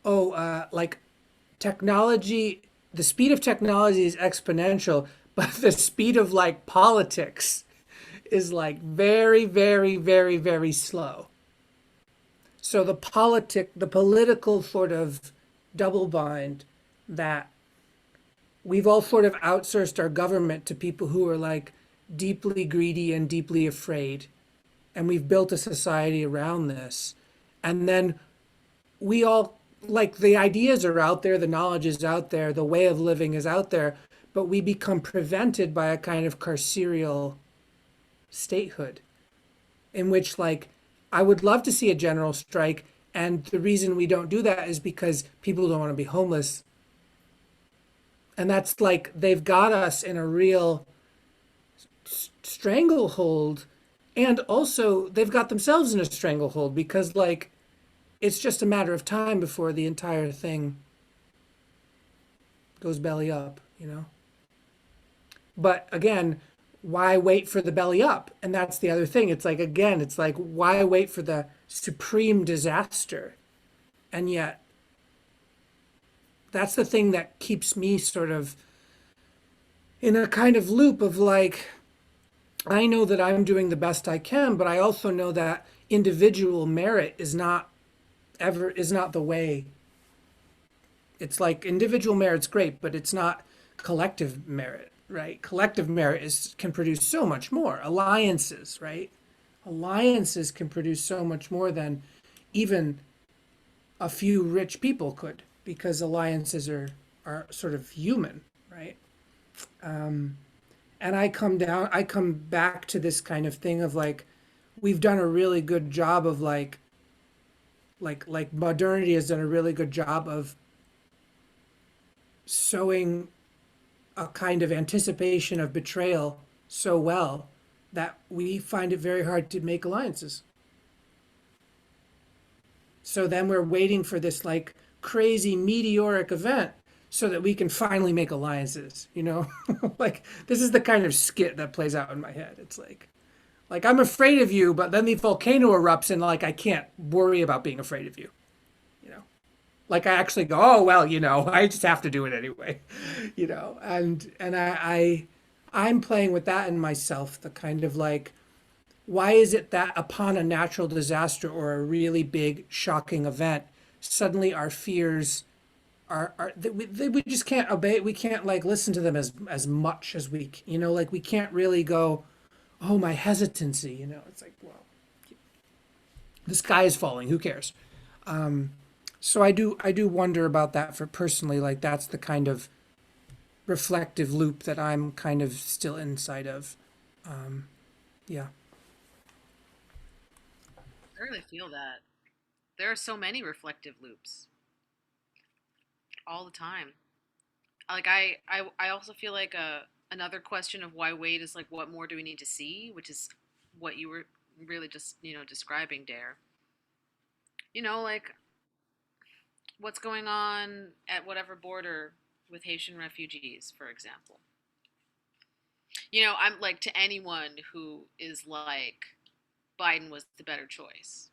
oh, like technology, the speed of technology is exponential, but the speed of like politics is like very, very, very, very slow. So the political sort of double bind, that we've all sort of outsourced our government to people who are like deeply greedy and deeply afraid. And we've built a society around this. And then we all, like, the ideas are out there, the knowledge is out there, the way of living is out there, but we become prevented by a kind of carceral statehood in which, like, I would love to see a general strike. And the reason we don't do that is because people don't want to be homeless. And that's like, they've got us in a real stranglehold. And also, they've got themselves in a stranglehold, because, like, it's just a matter of time before the entire thing goes belly up. But again, why wait for the belly up? And that's the other thing. It's like, again, it's like, why wait for the supreme disaster? And yet, that's the thing that keeps me sort of in a kind of loop of like, I know that I'm doing the best I can, but I also know that individual merit is not the way. It's like individual merit's great, but it's not collective merit, right? Collective merit can produce so much more. Alliances, right? Alliances can produce so much more than even a few rich people could, because alliances are sort of human, right? And I come back to this kind of thing of like, we've done a really good job of like modernity has done a really good job of sowing a kind of anticipation of betrayal so well that we find it very hard to make alliances. So then we're waiting for this like crazy meteoric event so that we can finally make alliances, you know? Like this is the kind of skit that plays out in my head. It's like I'm afraid of you, but then the volcano erupts and like I can't worry about being afraid of you, you know? Like I actually go, oh well, you know, I just have to do it anyway, you know. I'm playing with that in myself, the kind of like, why is it that upon a natural disaster or a really big shocking event, suddenly our fears are we just can't obey, we can't like listen to them as much as we, you know, like we can't really go, oh my hesitancy, you know. It's like, well, the sky is falling, who cares? So I do wonder about that for personally, like that's the kind of reflective loop that I'm kind of still inside of. Yeah. I really feel that. There are so many reflective loops all the time. Like I also feel like another question of why wait is like what more do we need to see, which is what you were really just, describing, Dare. Like what's going on at whatever border with Haitian refugees, for example. I'm like, to anyone who is like Biden was the better choice.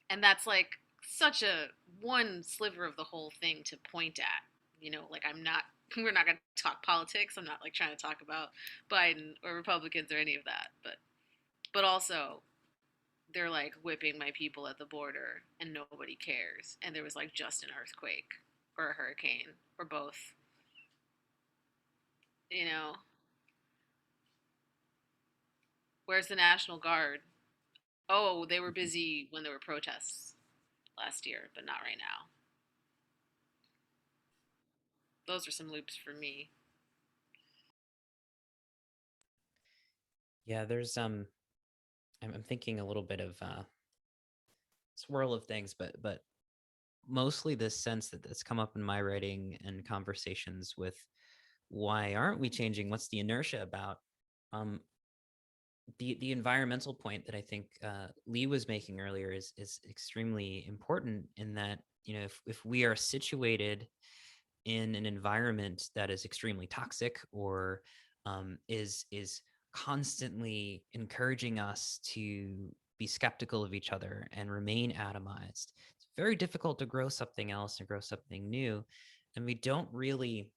And that's like such a one sliver of the whole thing to point at. Like we're not going to talk politics. I'm not like trying to talk about Biden or Republicans or any of that, but also they're like whipping my people at the border and nobody cares. And there was like just an earthquake or a hurricane or both. You know, where's the National Guard? Oh, they were busy when there were protests last year, but not right now. Those are some loops for me. Yeah, there's I'm thinking a little bit of swirl of things, but mostly this sense that's come up in my writing and conversations with why aren't we changing? What's the inertia about? Um, the environmental point that I think Lee was making earlier is extremely important in that, if we are situated in an environment that is extremely toxic or is constantly encouraging us to be skeptical of each other and remain atomized, it's very difficult to grow something else and grow something new. And we don't really,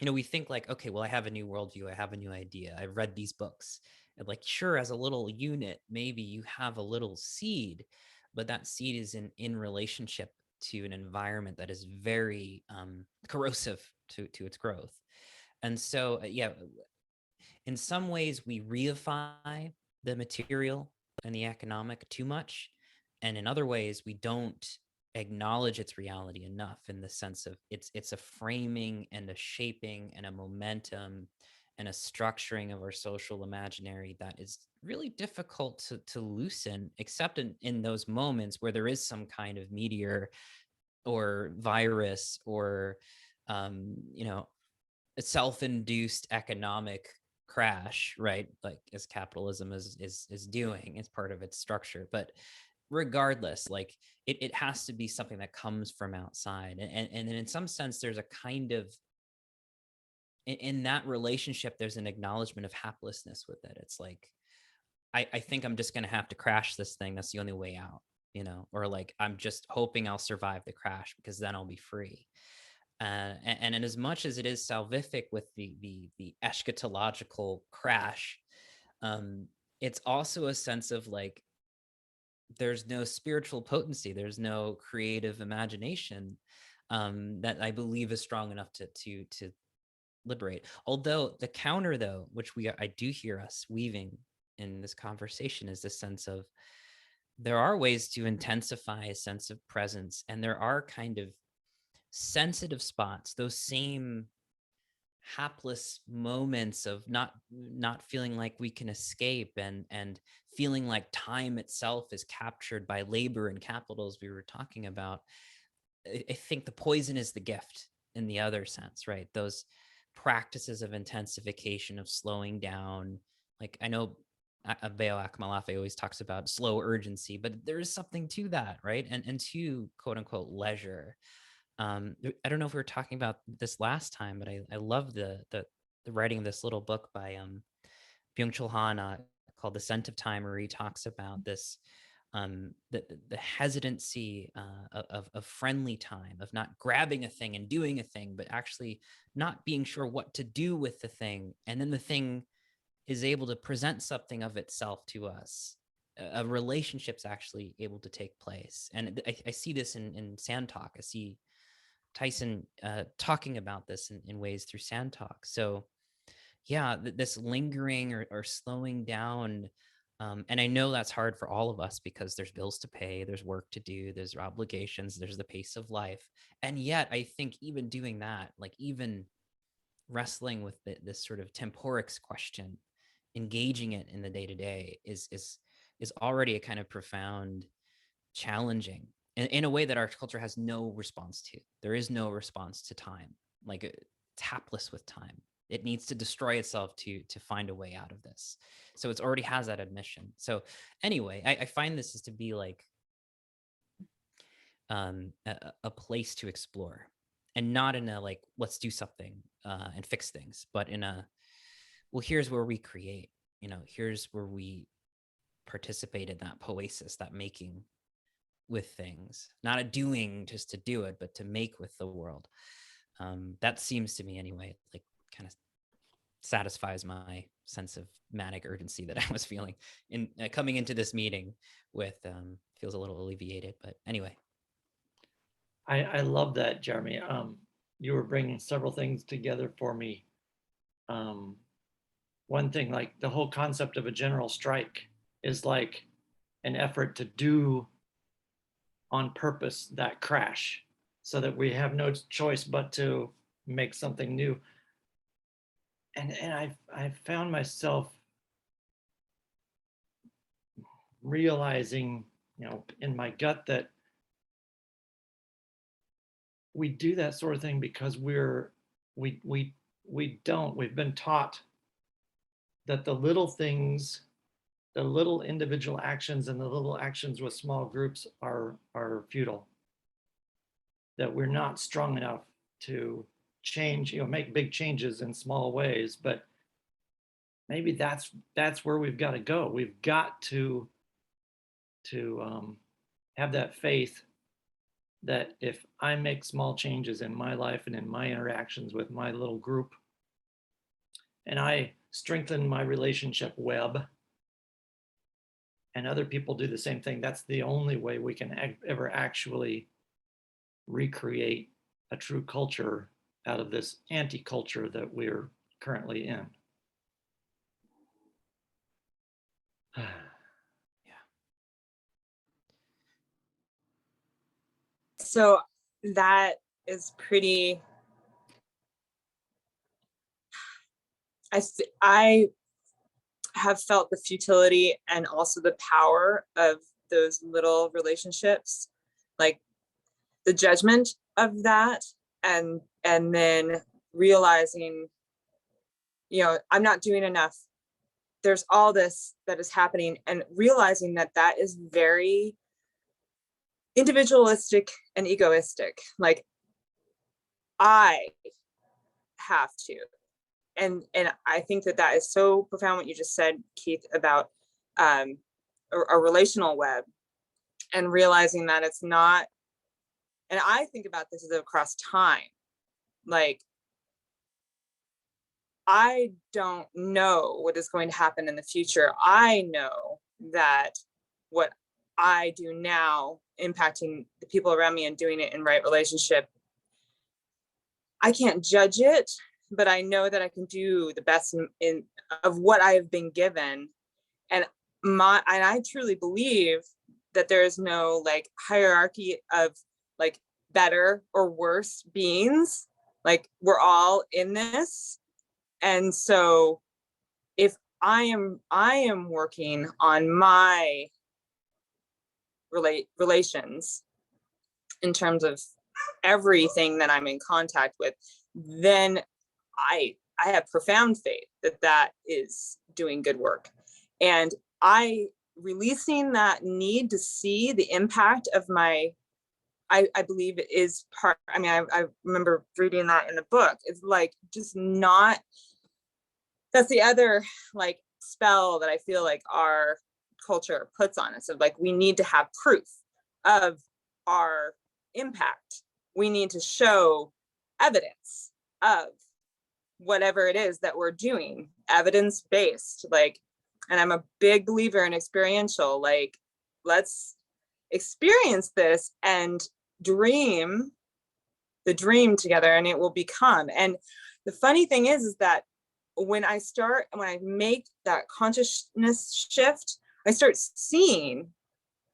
we think like, okay, well, I have a new worldview, I have a new idea, I've read these books. And like, sure, as a little unit, maybe you have a little seed, but that seed is in relationship to an environment that is very corrosive to its growth. And so, yeah, in some ways we reify the material and the economic too much. And in other ways, we don't acknowledge its reality enough, in the sense of it's a framing and a shaping and a momentum and a structuring of our social imaginary that is really difficult to loosen, except in those moments where there is some kind of meteor or virus or you know, a self-induced economic crash, right? Like as capitalism is doing, it's part of its structure. But regardless, like it has to be something that comes from outside. And in some sense, there's a kind of in that relationship, there's an acknowledgement of haplessness with it. It's like, I think I'm just gonna have to crash this thing. That's the only way out, or like I'm just hoping I'll survive the crash because then I'll be free. And as much as it is salvific with the eschatological crash, it's also a sense of like there's no spiritual potency, there's no creative imagination that I believe is strong enough to liberate. Although the counter, though, which I do hear us weaving in this conversation, is this sense of there are ways to intensify a sense of presence, and there are kind of sensitive spots, those same hapless moments of not feeling like we can escape, and feeling like time itself is captured by labor and capital, as we were talking about. I think the poison is the gift, in the other sense, right? Those practices of intensification, of slowing down. Like I know Abeo Akamalafe always talks about slow urgency, but there is something to that, right? And to quote unquote leisure. I don't know if we were talking about this last time, but I love the writing of this little book by Byung-Chul Han called The Scent of Time, where he talks about this the hesitancy of friendly time, of not grabbing a thing and doing a thing, but actually not being sure what to do with the thing, and then the thing is able to present something of itself to us. A relationship's actually able to take place, and I see this in Sand Talk. I see Tyson talking about this in ways through Sand Talk. So yeah, this lingering or slowing down. And I know that's hard for all of us because there's bills to pay, there's work to do, there's obligations, there's the pace of life. And yet I think even doing that, like even wrestling with this sort of temporix question, engaging it in the day-to-day is already a kind of profound challenging in a way that our culture has no response to. There is no response to time. Like it's hapless with time. It needs to destroy itself to find a way out of this. So it's already has that admission. So anyway, I find this is to be like a place to explore, and not in a like, let's do something and fix things, but in a, well, here's where we create, here's where we participate in that poesis, that making with things, not a doing just to do it, but to make with the world. That seems to me anyway, like kind of satisfies my sense of manic urgency that I was feeling in coming into this meeting with. Feels a little alleviated, but anyway. I love that, Jeremy. You were bringing several things together for me. One thing, like the whole concept of a general strike is like an effort to do on purpose that crash so that we have no choice but to make something new. And I found myself realizing, in my gut that we do that sort of thing because we've been taught that the little things, the little individual actions and the little actions with small groups are futile. That we're not strong enough to change, make big changes in small ways, but maybe that's where we've got to go. We've got to have that faith that if I make small changes in my life and in my interactions with my little group, and I strengthen my relationship web, and other people do the same thing, that's the only way we can ever actually recreate a true culture out of this anti-culture that we're currently in. Yeah. So that is pretty, I have felt the futility and also the power of those little relationships, like the judgment of that, and then realizing, I'm not doing enough. There's all this that is happening, and realizing that that is very individualistic and egoistic. Like I have to, and I think that is so profound what you just said, Keith, about a relational web, and realizing that it's not. And I think about this as across time. Like, I don't know what is going to happen in the future. I know that what I do now, impacting the people around me and doing it in right relationship, I can't judge it, but I know that I can do the best of what I have been given. And I truly believe that there is no like hierarchy of like better or worse beings. Like we're all in this. And so if I am working on my relations in terms of everything that I'm in contact with, then I have profound faith that that is doing good work. And releasing that need to see the impact of I believe it is part, I mean, I remember reading that in the book. It's like, just not, that's the other like spell that I feel like our culture puts on us, of like, we need to have proof of our impact. We need to show evidence of whatever it is that we're doing, evidence-based, like, and I'm a big believer in experiential, like, let's experience this and dream the dream together, and it will become. And the funny thing is that when I make that consciousness shift, I start seeing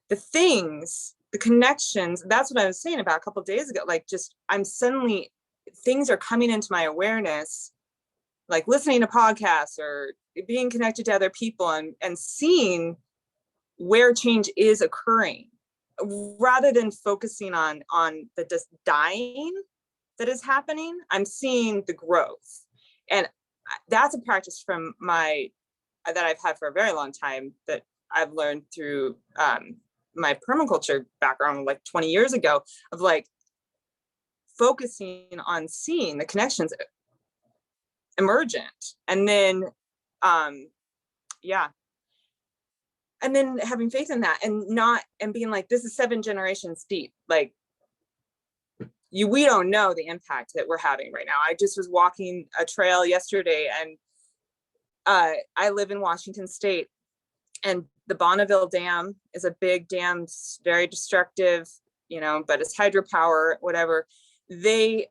the things, the connections. That's what I was saying about a couple of days ago. Like, just, I'm suddenly, things are coming into my awareness, like listening to podcasts or being connected to other people, and seeing where change is occurring, rather than focusing on the just dying that is happening. I'm seeing the growth. And that's a practice that I've had for a very long time, that I've learned through my permaculture background, like 20 years ago, of like focusing on seeing the connections emergent, and then and then having faith in that, and being like, this is 7 generations deep. Like, we don't know the impact that we're having right now. I just was walking a trail yesterday, and I live in Washington State, and the Bonneville Dam is a big dam, very destructive, but it's hydropower, whatever. They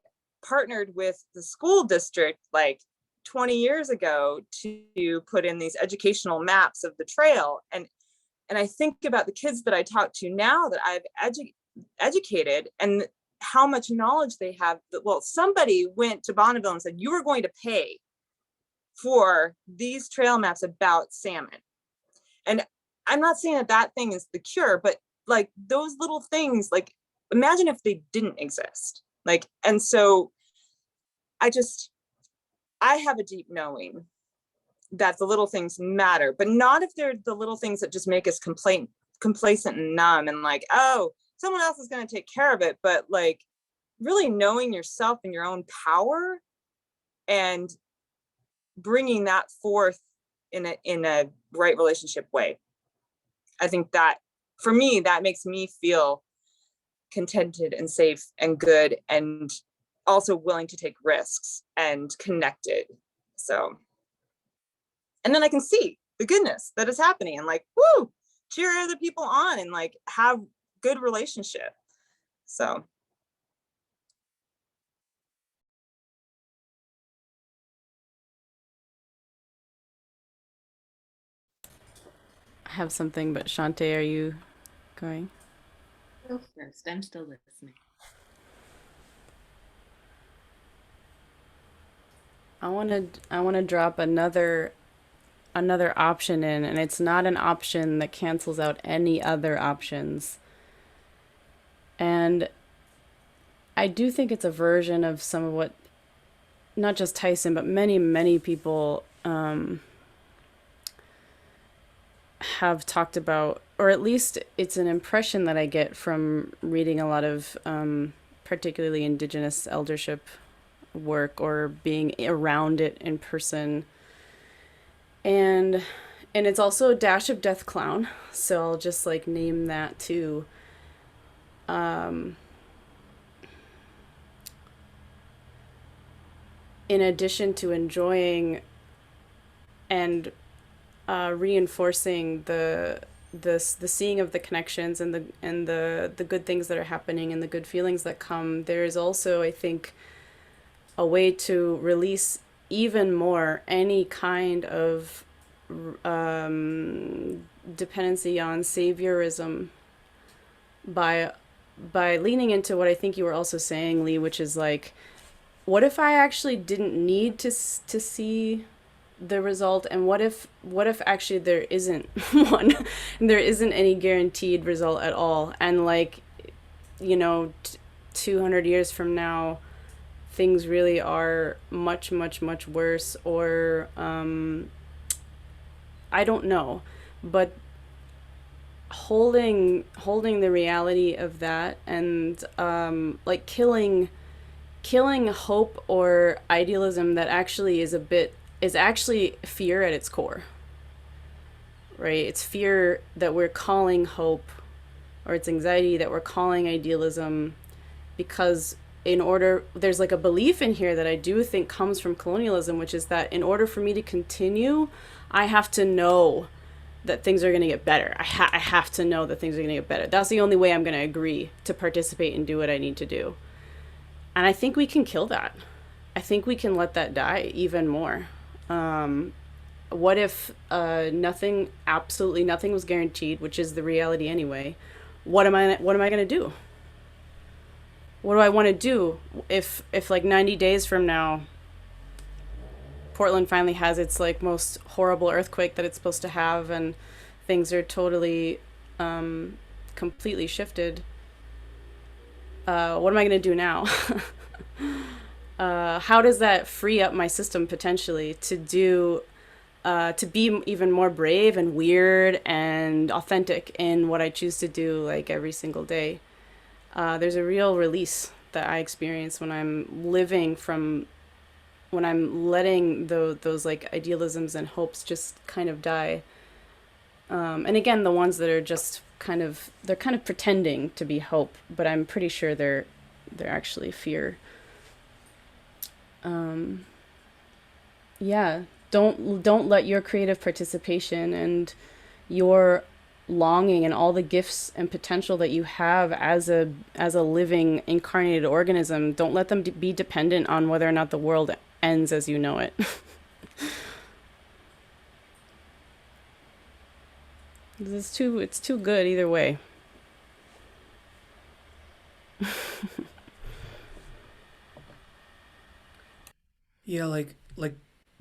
partnered with the school district like 20 years ago to put in these educational maps of the trail. And I think about the kids that I talk to now that I've educated, and how much knowledge they have. Well, somebody went to Bonneville and said, you are going to pay for these trail maps about salmon. And I'm not saying that thing is the cure, but like those little things, like, imagine if they didn't exist. Like, and so I have a deep knowing that the little things matter, but not if they're the little things that just make us complacent and numb, and like, oh, someone else is going to take care of it. But like, really knowing yourself and your own power, and bringing that forth in a right relationship way. I think that for me, that makes me feel contented and safe and good, and also willing to take risks and connected. So, and then I can see the goodness that is happening, and like, woo, cheer other people on, and like have good relationship. So. I have something, but Shantae, are you going? Go first. I'm still listening. I want to drop another option in, and it's not an option that cancels out any other options. And I do think it's a version of some of what not just Tyson, but many people have talked about, or at least it's an impression that I get from reading a lot of particularly Indigenous eldership work, or being around it in person. And it's also a dash of Death Clown, so I'll just like name that too. In addition to enjoying and reinforcing the seeing of the connections and the good things that are happening and the good feelings that come, there is also, I think, a way to release even more any kind of dependency on saviorism by leaning into what I think you were also saying, Lee, which is like, what if I actually didn't need to see the result, and what if actually there isn't one, and there isn't any guaranteed result at all, and like, 200 years from now things really are much, much, much worse, or I don't know. But holding the reality of that, and like killing hope or idealism that actually is actually fear at its core, right? It's fear that we're calling hope, or it's anxiety that we're calling idealism, because there's like a belief in here that I do think comes from colonialism, which is that in order for me to continue, I have to know that things are going to get better. I have to know that things are going to get better. That's the only way I'm going to agree to participate and do what I need to do. And I think we can kill that. I think we can let that die even more. What if absolutely nothing was guaranteed, which is the reality anyway? What am I going to do? What do I want to do if like 90 days from now Portland finally has its like most horrible earthquake that it's supposed to have, and things are totally completely shifted? What am I going to do now? How does that free up my system potentially to be even more brave and weird and authentic in what I choose to do, like every single day? There's a real release that I experience when I'm letting those like idealisms and hopes just kind of die. And again, the ones that are just they're kind of pretending to be hope, but I'm pretty sure they're actually fear. Yeah, don't let your creative participation and your longing and all the gifts and potential that you have as a living incarnated organism, don't let them be dependent on whether or not the world ends as you know it. It's too good either way. Yeah, like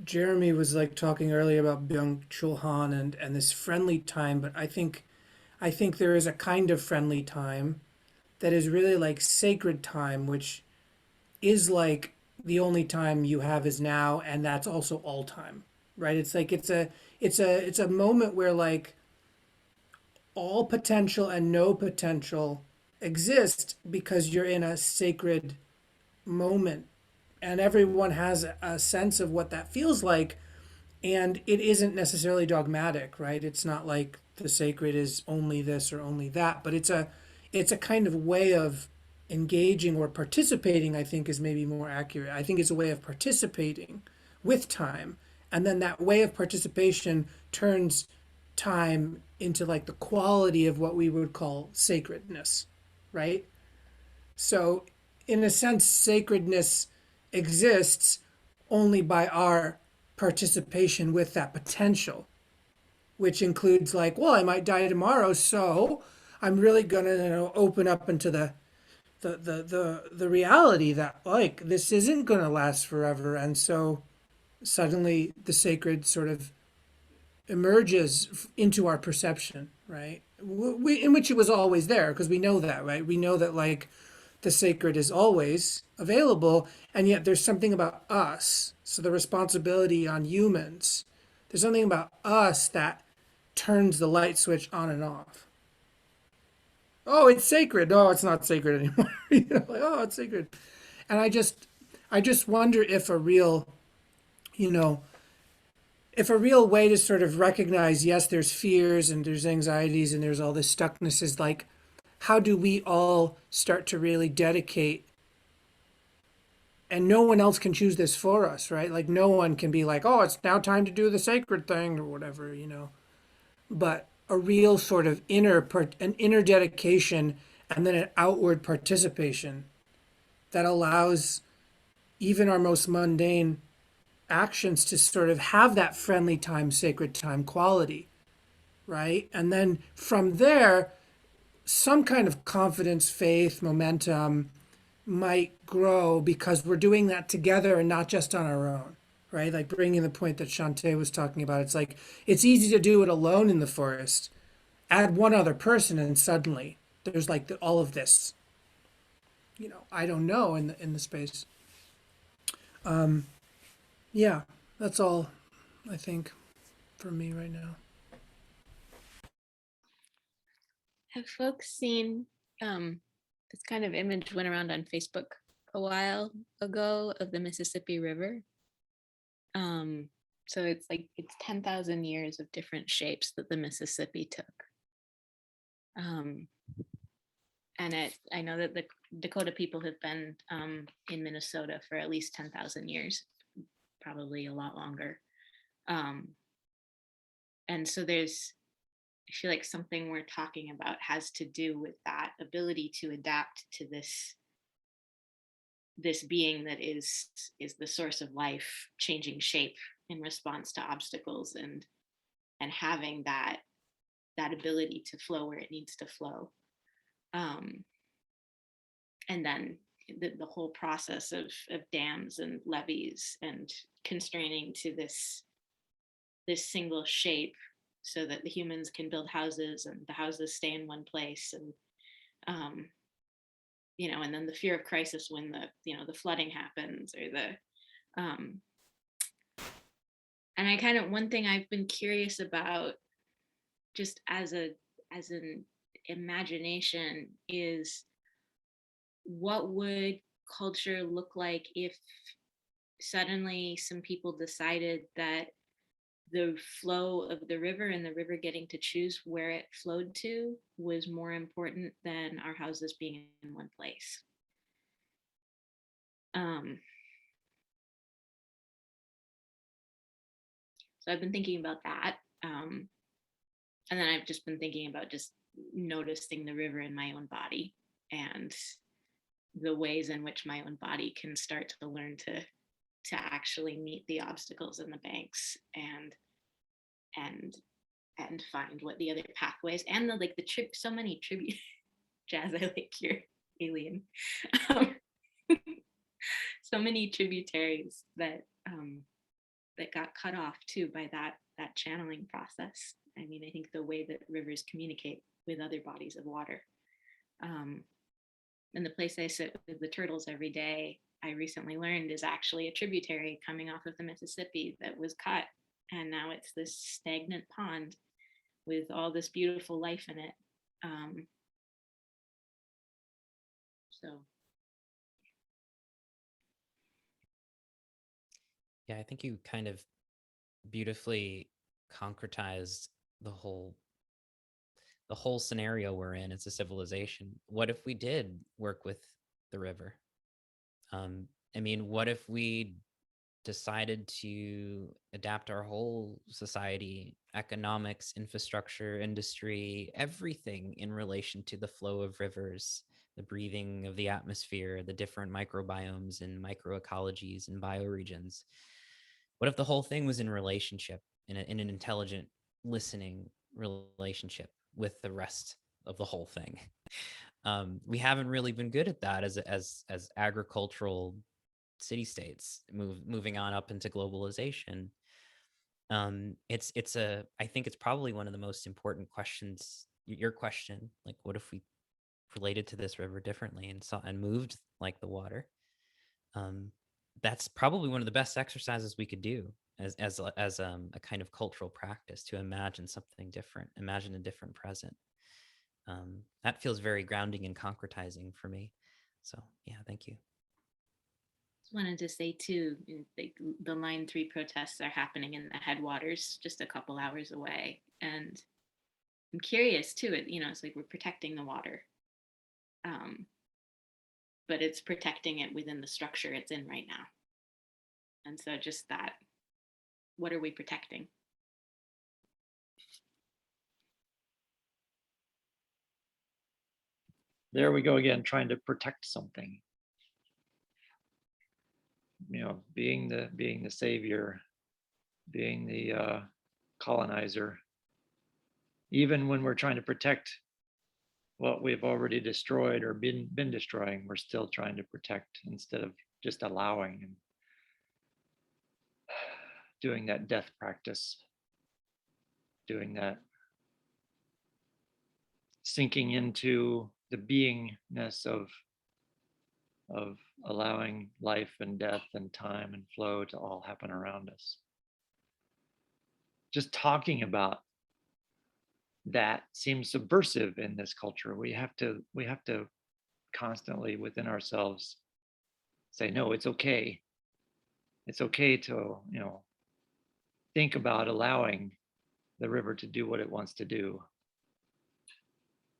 Jeremy was like talking earlier about Byung-Chul Han and this friendly time, but I think there is a kind of friendly time that is really like sacred time, which is like the only time you have is now, and that's also all time, right? It's like it's a moment where like all potential and no potential exist because you're in a sacred moment, and everyone has a sense of what that feels like, and it isn't necessarily dogmatic, right? It's not like the sacred is only this or only that, but it's a kind of way of engaging or participating. I think is maybe more accurate. I think it's a way of participating with time, and then that way of participation turns time into like the quality of what we would call sacredness, right? So in a sense, sacredness exists only by our participation with that potential, which includes like, well, I might die tomorrow, so I'm really gonna, open up into the reality that like this isn't gonna last forever, and so suddenly the sacred sort of emerges into our perception, right? In which it was always there, because we know that, right? We know that like the sacred is always available, and yet there's something about us. So the responsibility on humans, there's something about us that turns the light switch on and off. Oh, it's sacred. No, it's not sacred anymore. Like, oh, it's sacred. And I just wonder if a real, you know, if a real way to sort of recognize, yes, there's fears and there's anxieties and there's all this stuckness, is like, how do we all start to really dedicate? And no one else can choose this for us, right? Like no one can be like, oh, it's now time to do the sacred thing or whatever. But a real sort of an inner dedication, and then an outward participation that allows even our most mundane actions to sort of have that friendly time, sacred time quality, right? And then from there, some kind of confidence, faith, momentum might grow because we're doing that together and not just on our own, right? Like bringing the point that Shantae was talking about. It's like, it's easy to do it alone in the forest. Add one other person and suddenly there's like all of this I don't know in the space. Yeah, that's all I think for me right now. Have folks seen this kind of image went around on Facebook a while ago of the Mississippi River? So it's 10,000 years of different shapes that the Mississippi took. Um, and I know that the Dakota people have been in Minnesota for at least 10,000 years, probably a lot longer. And so I feel like something we're talking about has to do with that ability to adapt to this being that is the source of life changing shape in response to obstacles, and having that ability to flow where it needs to flow. And then the whole process of dams and levees and constraining to this single shape so that the humans can build houses and the houses stay in one place, and and then the fear of crisis when the flooding happens, or and I kind of, one thing I've been curious about just as an imagination is, what would culture look like if suddenly some people decided that the flow of the river and the river getting to choose where it flowed to was more important than our houses being in one place. So I've been thinking about that. And then I've just been thinking about just noticing the river in my own body, and the ways in which my own body can start to learn to actually meet the obstacles in the banks, and find what the other pathways, and the trip, so many tribute Jazz, I like your alien. So many tributaries that got cut off too by that channeling process. I mean, I think the way that rivers communicate with other bodies of water. And the place I sit with the turtles every day, I recently learned, is actually a tributary coming off of the Mississippi that was cut. And now it's this stagnant pond with all this beautiful life in it. So. Yeah, I think you kind of beautifully concretized the whole scenario we're in. It's a civilization. What if we did work with the river? I mean, what if we decided to adapt our whole society, economics, infrastructure, industry, everything in relation to the flow of rivers, the breathing of the atmosphere, the different microbiomes and microecologies and bioregions? What if the whole thing was in relationship, in an intelligent, listening relationship with the rest of the whole thing? We haven't really been good at that as agricultural city states moving on up into globalization. I think it's probably one of the most important questions. Your question, like, what if we related to this river differently and moved like the water? That's probably one of the best exercises we could do as a kind of cultural practice, to imagine something different, imagine a different present. That feels very grounding and concretizing for me. So yeah, thank you. Just wanted to say too, the Line 3 protests are happening in the headwaters just a couple hours away, and I'm curious too. It's like we're protecting the water, but it's protecting it within the structure it's in right now. And so just that, what are we protecting? There we go again, trying to protect something. Being the savior, being the colonizer. Even when we're trying to protect what we've already destroyed or been destroying, we're still trying to protect instead of just allowing and doing that death practice, doing that sinking into the beingness of of allowing life and death and time and flow to all happen around us. Just talking about that seems subversive in this culture. We have to constantly within ourselves say, no, it's okay. It's okay to, think about allowing the river to do what it wants to do.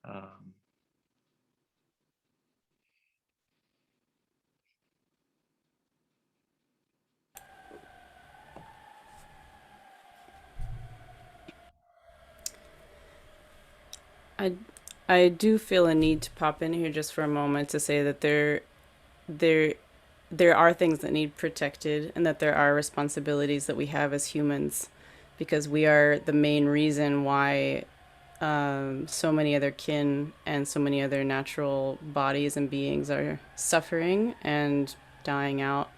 Um, I I do feel a need to pop in here just for a moment to say that there there are things that need protected and that there are responsibilities that we have as humans because we are the main reason why so many other kin and so many other natural bodies and beings are suffering and dying out.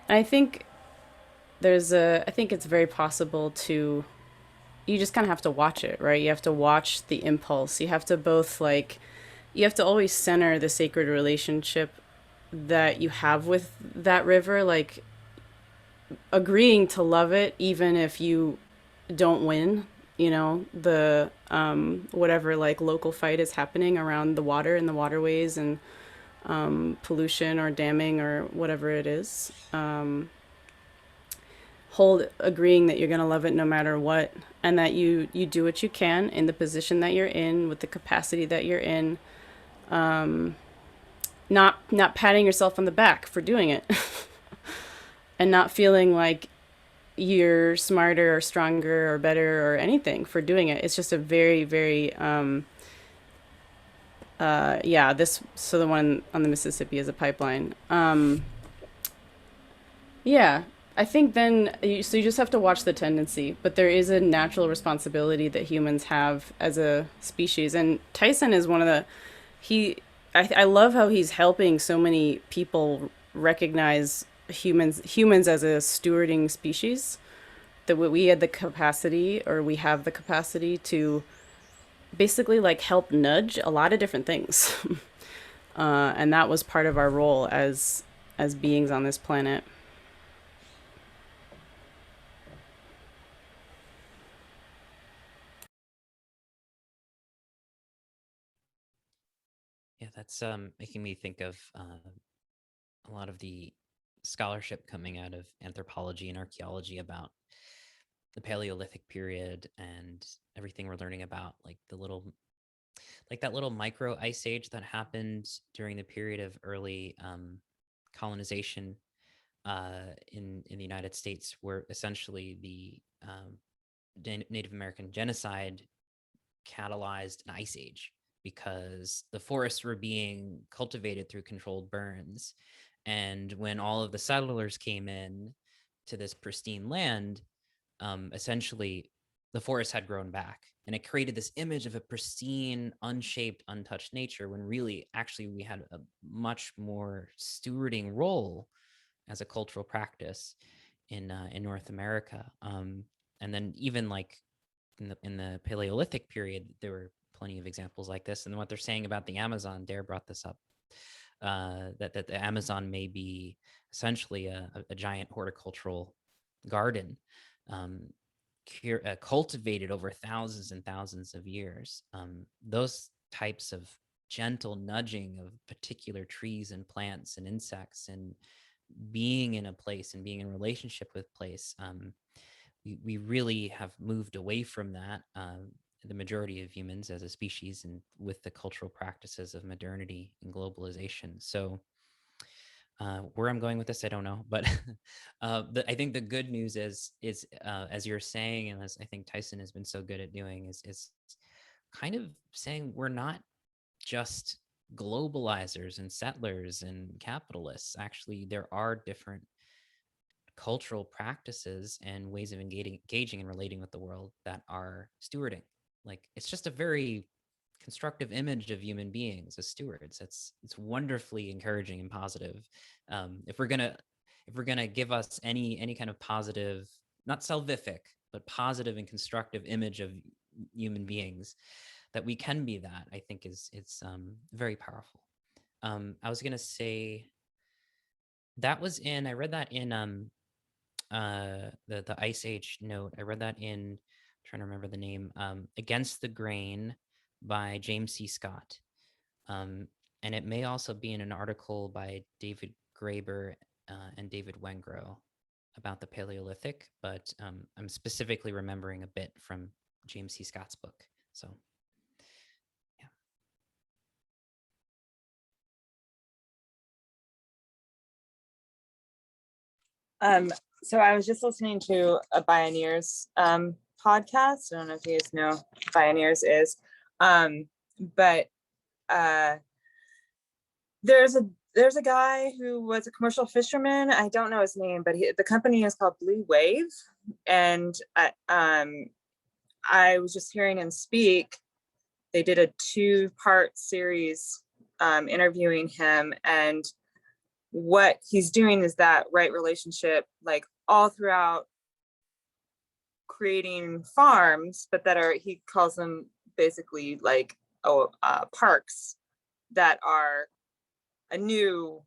And I think it's very possible to, you just kind of have to watch it, right? You have to watch the impulse. You have to both you have to always center the sacred relationship that you have with that river, like agreeing to love it even if you don't win, the whatever like local fight is happening around the water and the waterways and pollution or damming or whatever it is. Hold agreeing that you're going to love it no matter what, and that you do what you can in the position that you're in with the capacity that you're in. Not patting yourself on the back for doing it and not feeling like you're smarter or stronger or better or anything for doing it. It's just a very, very so the one on the Mississippi is a pipeline. Yeah, I think then so you just have to watch the tendency, but there is a natural responsibility that humans have as a species. And Tyson is one of the he I love how he's helping so many people recognize humans as a stewarding species, that we had the capacity, or we have the capacity to basically like help nudge a lot of different things. And that was part of our role as beings on this planet. Yeah, that's making me think of a lot of the scholarship coming out of anthropology and archaeology about the Paleolithic period and everything we're learning about, like that little micro ice age that happened during the period of early colonization in the United States, where essentially the Native American genocide catalyzed an ice age because the forests were being cultivated through controlled burns. And when all of the settlers came in to this pristine land, essentially the forest had grown back, and it created this image of a pristine, unshaped, untouched nature, when really actually we had a much more stewarding role as a cultural practice in North America. And then even like in the Paleolithic period, there were plenty of examples like this. And what they're saying about the Amazon, Dare brought this up, that the Amazon may be essentially a giant horticultural garden, cultivated over thousands and thousands of years. Those types of gentle nudging of particular trees and plants and insects and being in a place and being in relationship with place, we really have moved away from that, the majority of humans as a species, and with the cultural practices of modernity and globalization. So where I'm going with this, I don't know, but I think the good news is as you're saying, and as I think Tyson has been so good at doing, is kind of saying we're not just globalizers and settlers and capitalists. Actually, there are different cultural practices and ways of engaging and relating with the world that are stewarding. Like, it's just a very constructive image of human beings as stewards. It's wonderfully encouraging and positive. If we're gonna give us any kind of positive, not salvific, but positive and constructive image of human beings, that we can be that, I think it's very powerful. I was gonna say that was in. I read that in the Ice Age note. I read that in. I'm trying to remember the name. Against the Grain by James C. Scott. And it may also be in an article by David Graeber and David Wengrow about the Paleolithic, but I'm specifically remembering a bit from James C. Scott's book. So, yeah. So I was just listening to a Bioneers podcast. I don't know if you guys know what Bioneers is, but there's a guy who was a commercial fisherman. I don't know his name, but the company is called Blue Wave, and I was just hearing him speak. They did a 2-part series interviewing him, and what he's doing is that right relationship, like all throughout creating farms, but that are, he calls them basically like parks that are a new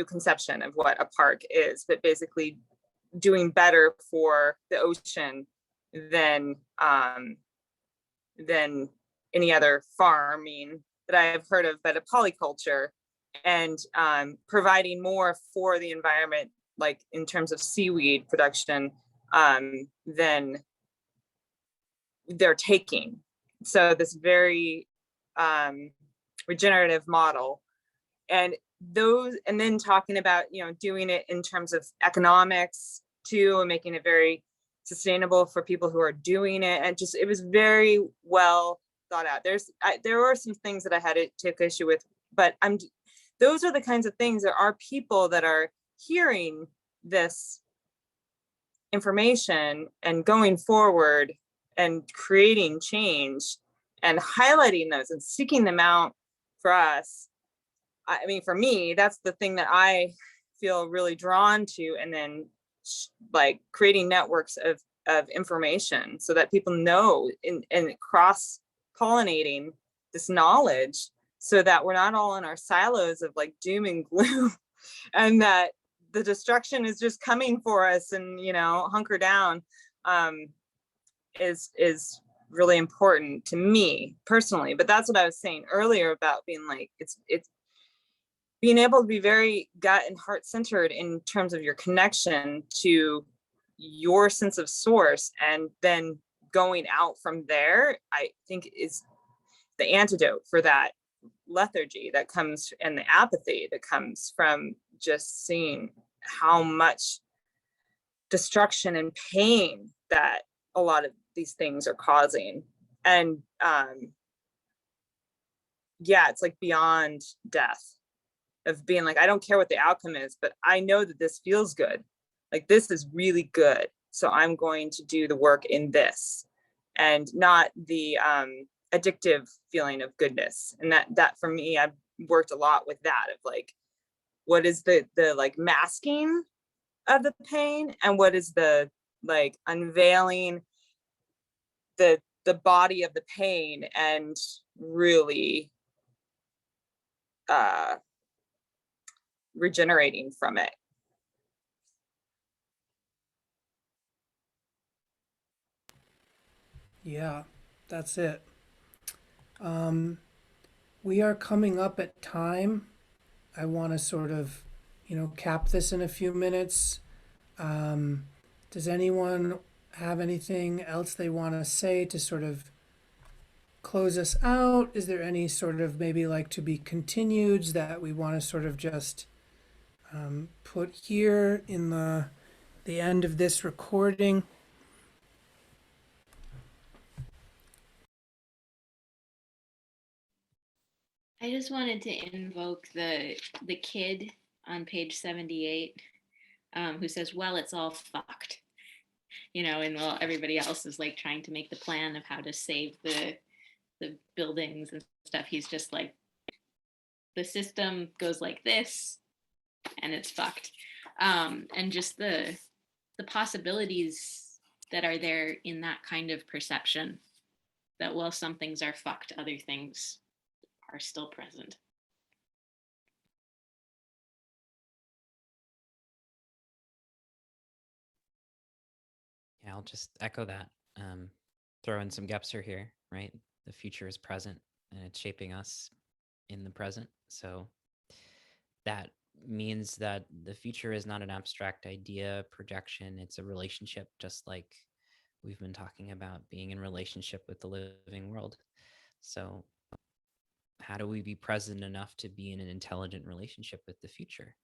conception of what a park is, but basically doing better for the ocean than any other farming that I've heard of, but a polyculture, and providing more for the environment, like in terms of seaweed production, than they're taking. So this very regenerative model, and then talking about, doing it in terms of economics too, and making it very sustainable for people who are doing it. And just, it was very well thought out. There were some things that I had to take issue with, but those are the kinds of things. There are people that are hearing this information and going forward and creating change and highlighting those and seeking them out for us. I mean, for me, that's the thing that I feel really drawn to, and then like creating networks of information so that people know, and cross-pollinating this knowledge, so that we're not all in our silos of like doom and gloom, and that the destruction is just coming for us, and hunker down is really important to me personally. But that's what I was saying earlier about being like, it's being able to be very gut and heart centered in terms of your connection to your sense of source, and then going out from there, I think is the antidote for that lethargy that comes, and the apathy that comes from just seeing how much destruction and pain that a lot of these things are causing. And yeah, it's like beyond death, of being like, I don't care what the outcome is, but I know that this feels good. Like, this is really good. So I'm going to do the work in this, and not the addictive feeling of goodness. And that for me, I've worked a lot with that, of like, what is the like masking of the pain, and what is the like unveiling the body of the pain, and really regenerating from it. Yeah, that's it. We are coming up at time. I want to sort of, cap this in a few minutes. Does anyone have anything else they want to say to sort of close us out? Is there any sort of maybe like to be continueds that we want to sort of just put here in the end of this recording? I just wanted to invoke the kid on page 78 who says, well, it's all fucked, and while everybody else is like trying to make the plan of how to save the buildings and stuff, he's just like, the system goes like this and it's fucked. And just the possibilities that are there in that kind of perception, that while some things are fucked, other things are still present. Yeah, I'll just echo that. Throw in some Gepser here, right? The future is present and it's shaping us in the present. So that means that the future is not an abstract idea, projection. It's a relationship, just like we've been talking about being in relationship with the living world. So how do we be present enough to be in an intelligent relationship with the future?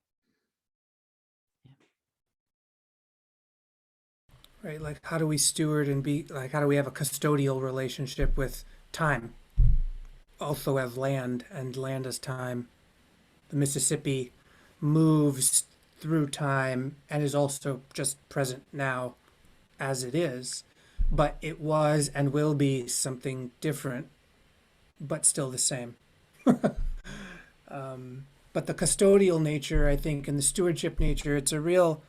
Right, like how do we steward and be like how do we have a custodial relationship with time, also as land and land as time. The Mississippi moves through time and is also just present now as it is, but it was and will be something different, but still the same. But the custodial nature, I think, and the stewardship nature, it's a real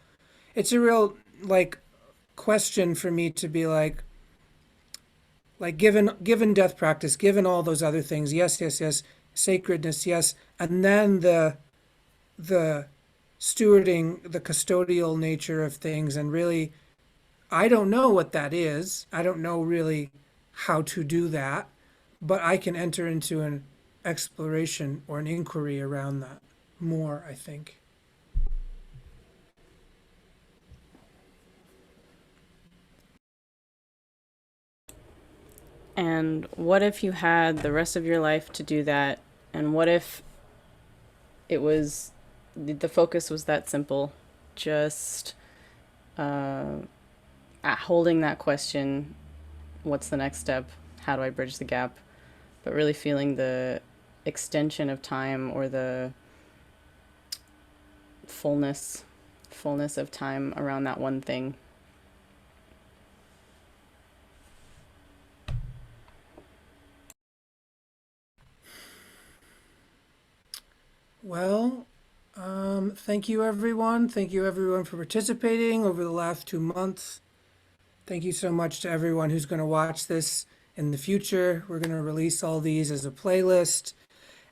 like question for me to be like given death practice, given all those other things, yes, sacredness, yes, and then the stewarding, the custodial nature of things, and really, I don't know what that is. I don't know really how to do that, but I can enter into an exploration or an inquiry around that more, I think. And what if you had the rest of your life to do that? And what if it was the focus was that simple? Just holding that question, what's the next step? How do I bridge the gap? But really feeling the extension of time or the fullness of time around that one thing. Well, thank you everyone. Thank you everyone for participating over the last 2 months. Thank you so much to everyone who's going to watch this in the future. We're going to release all these as a playlist.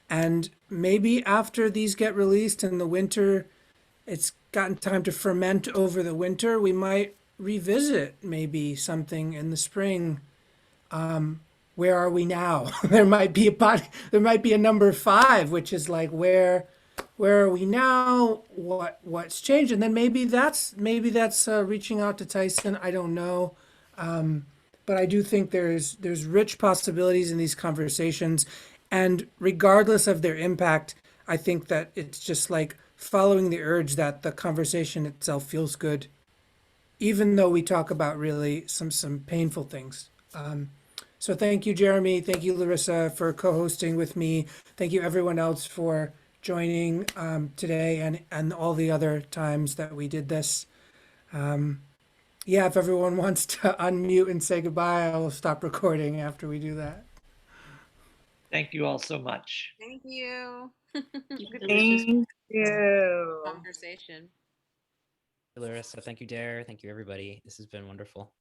And maybe after these get released in the winter, it's gotten time to ferment over the winter, we might revisit maybe something in the spring. Where are we now? There might be a number 5, which is like where are we now? What's changed? And then maybe that's reaching out to Tyson. I don't know, but I do think there's rich possibilities in these conversations, and regardless of their impact, I think that it's just like following the urge that the conversation itself feels good, even though we talk about really some painful things. So thank you, Jeremy. Thank you, Larissa, for co-hosting with me. Thank you, everyone else, for joining today and all the other times that we did this. Yeah, if everyone wants to unmute and say goodbye, I will stop recording after we do that. Thank you all so much. Thank you. Good Thank you. conversation. Larissa, thank you, Dare. Thank you, everybody. This has been wonderful.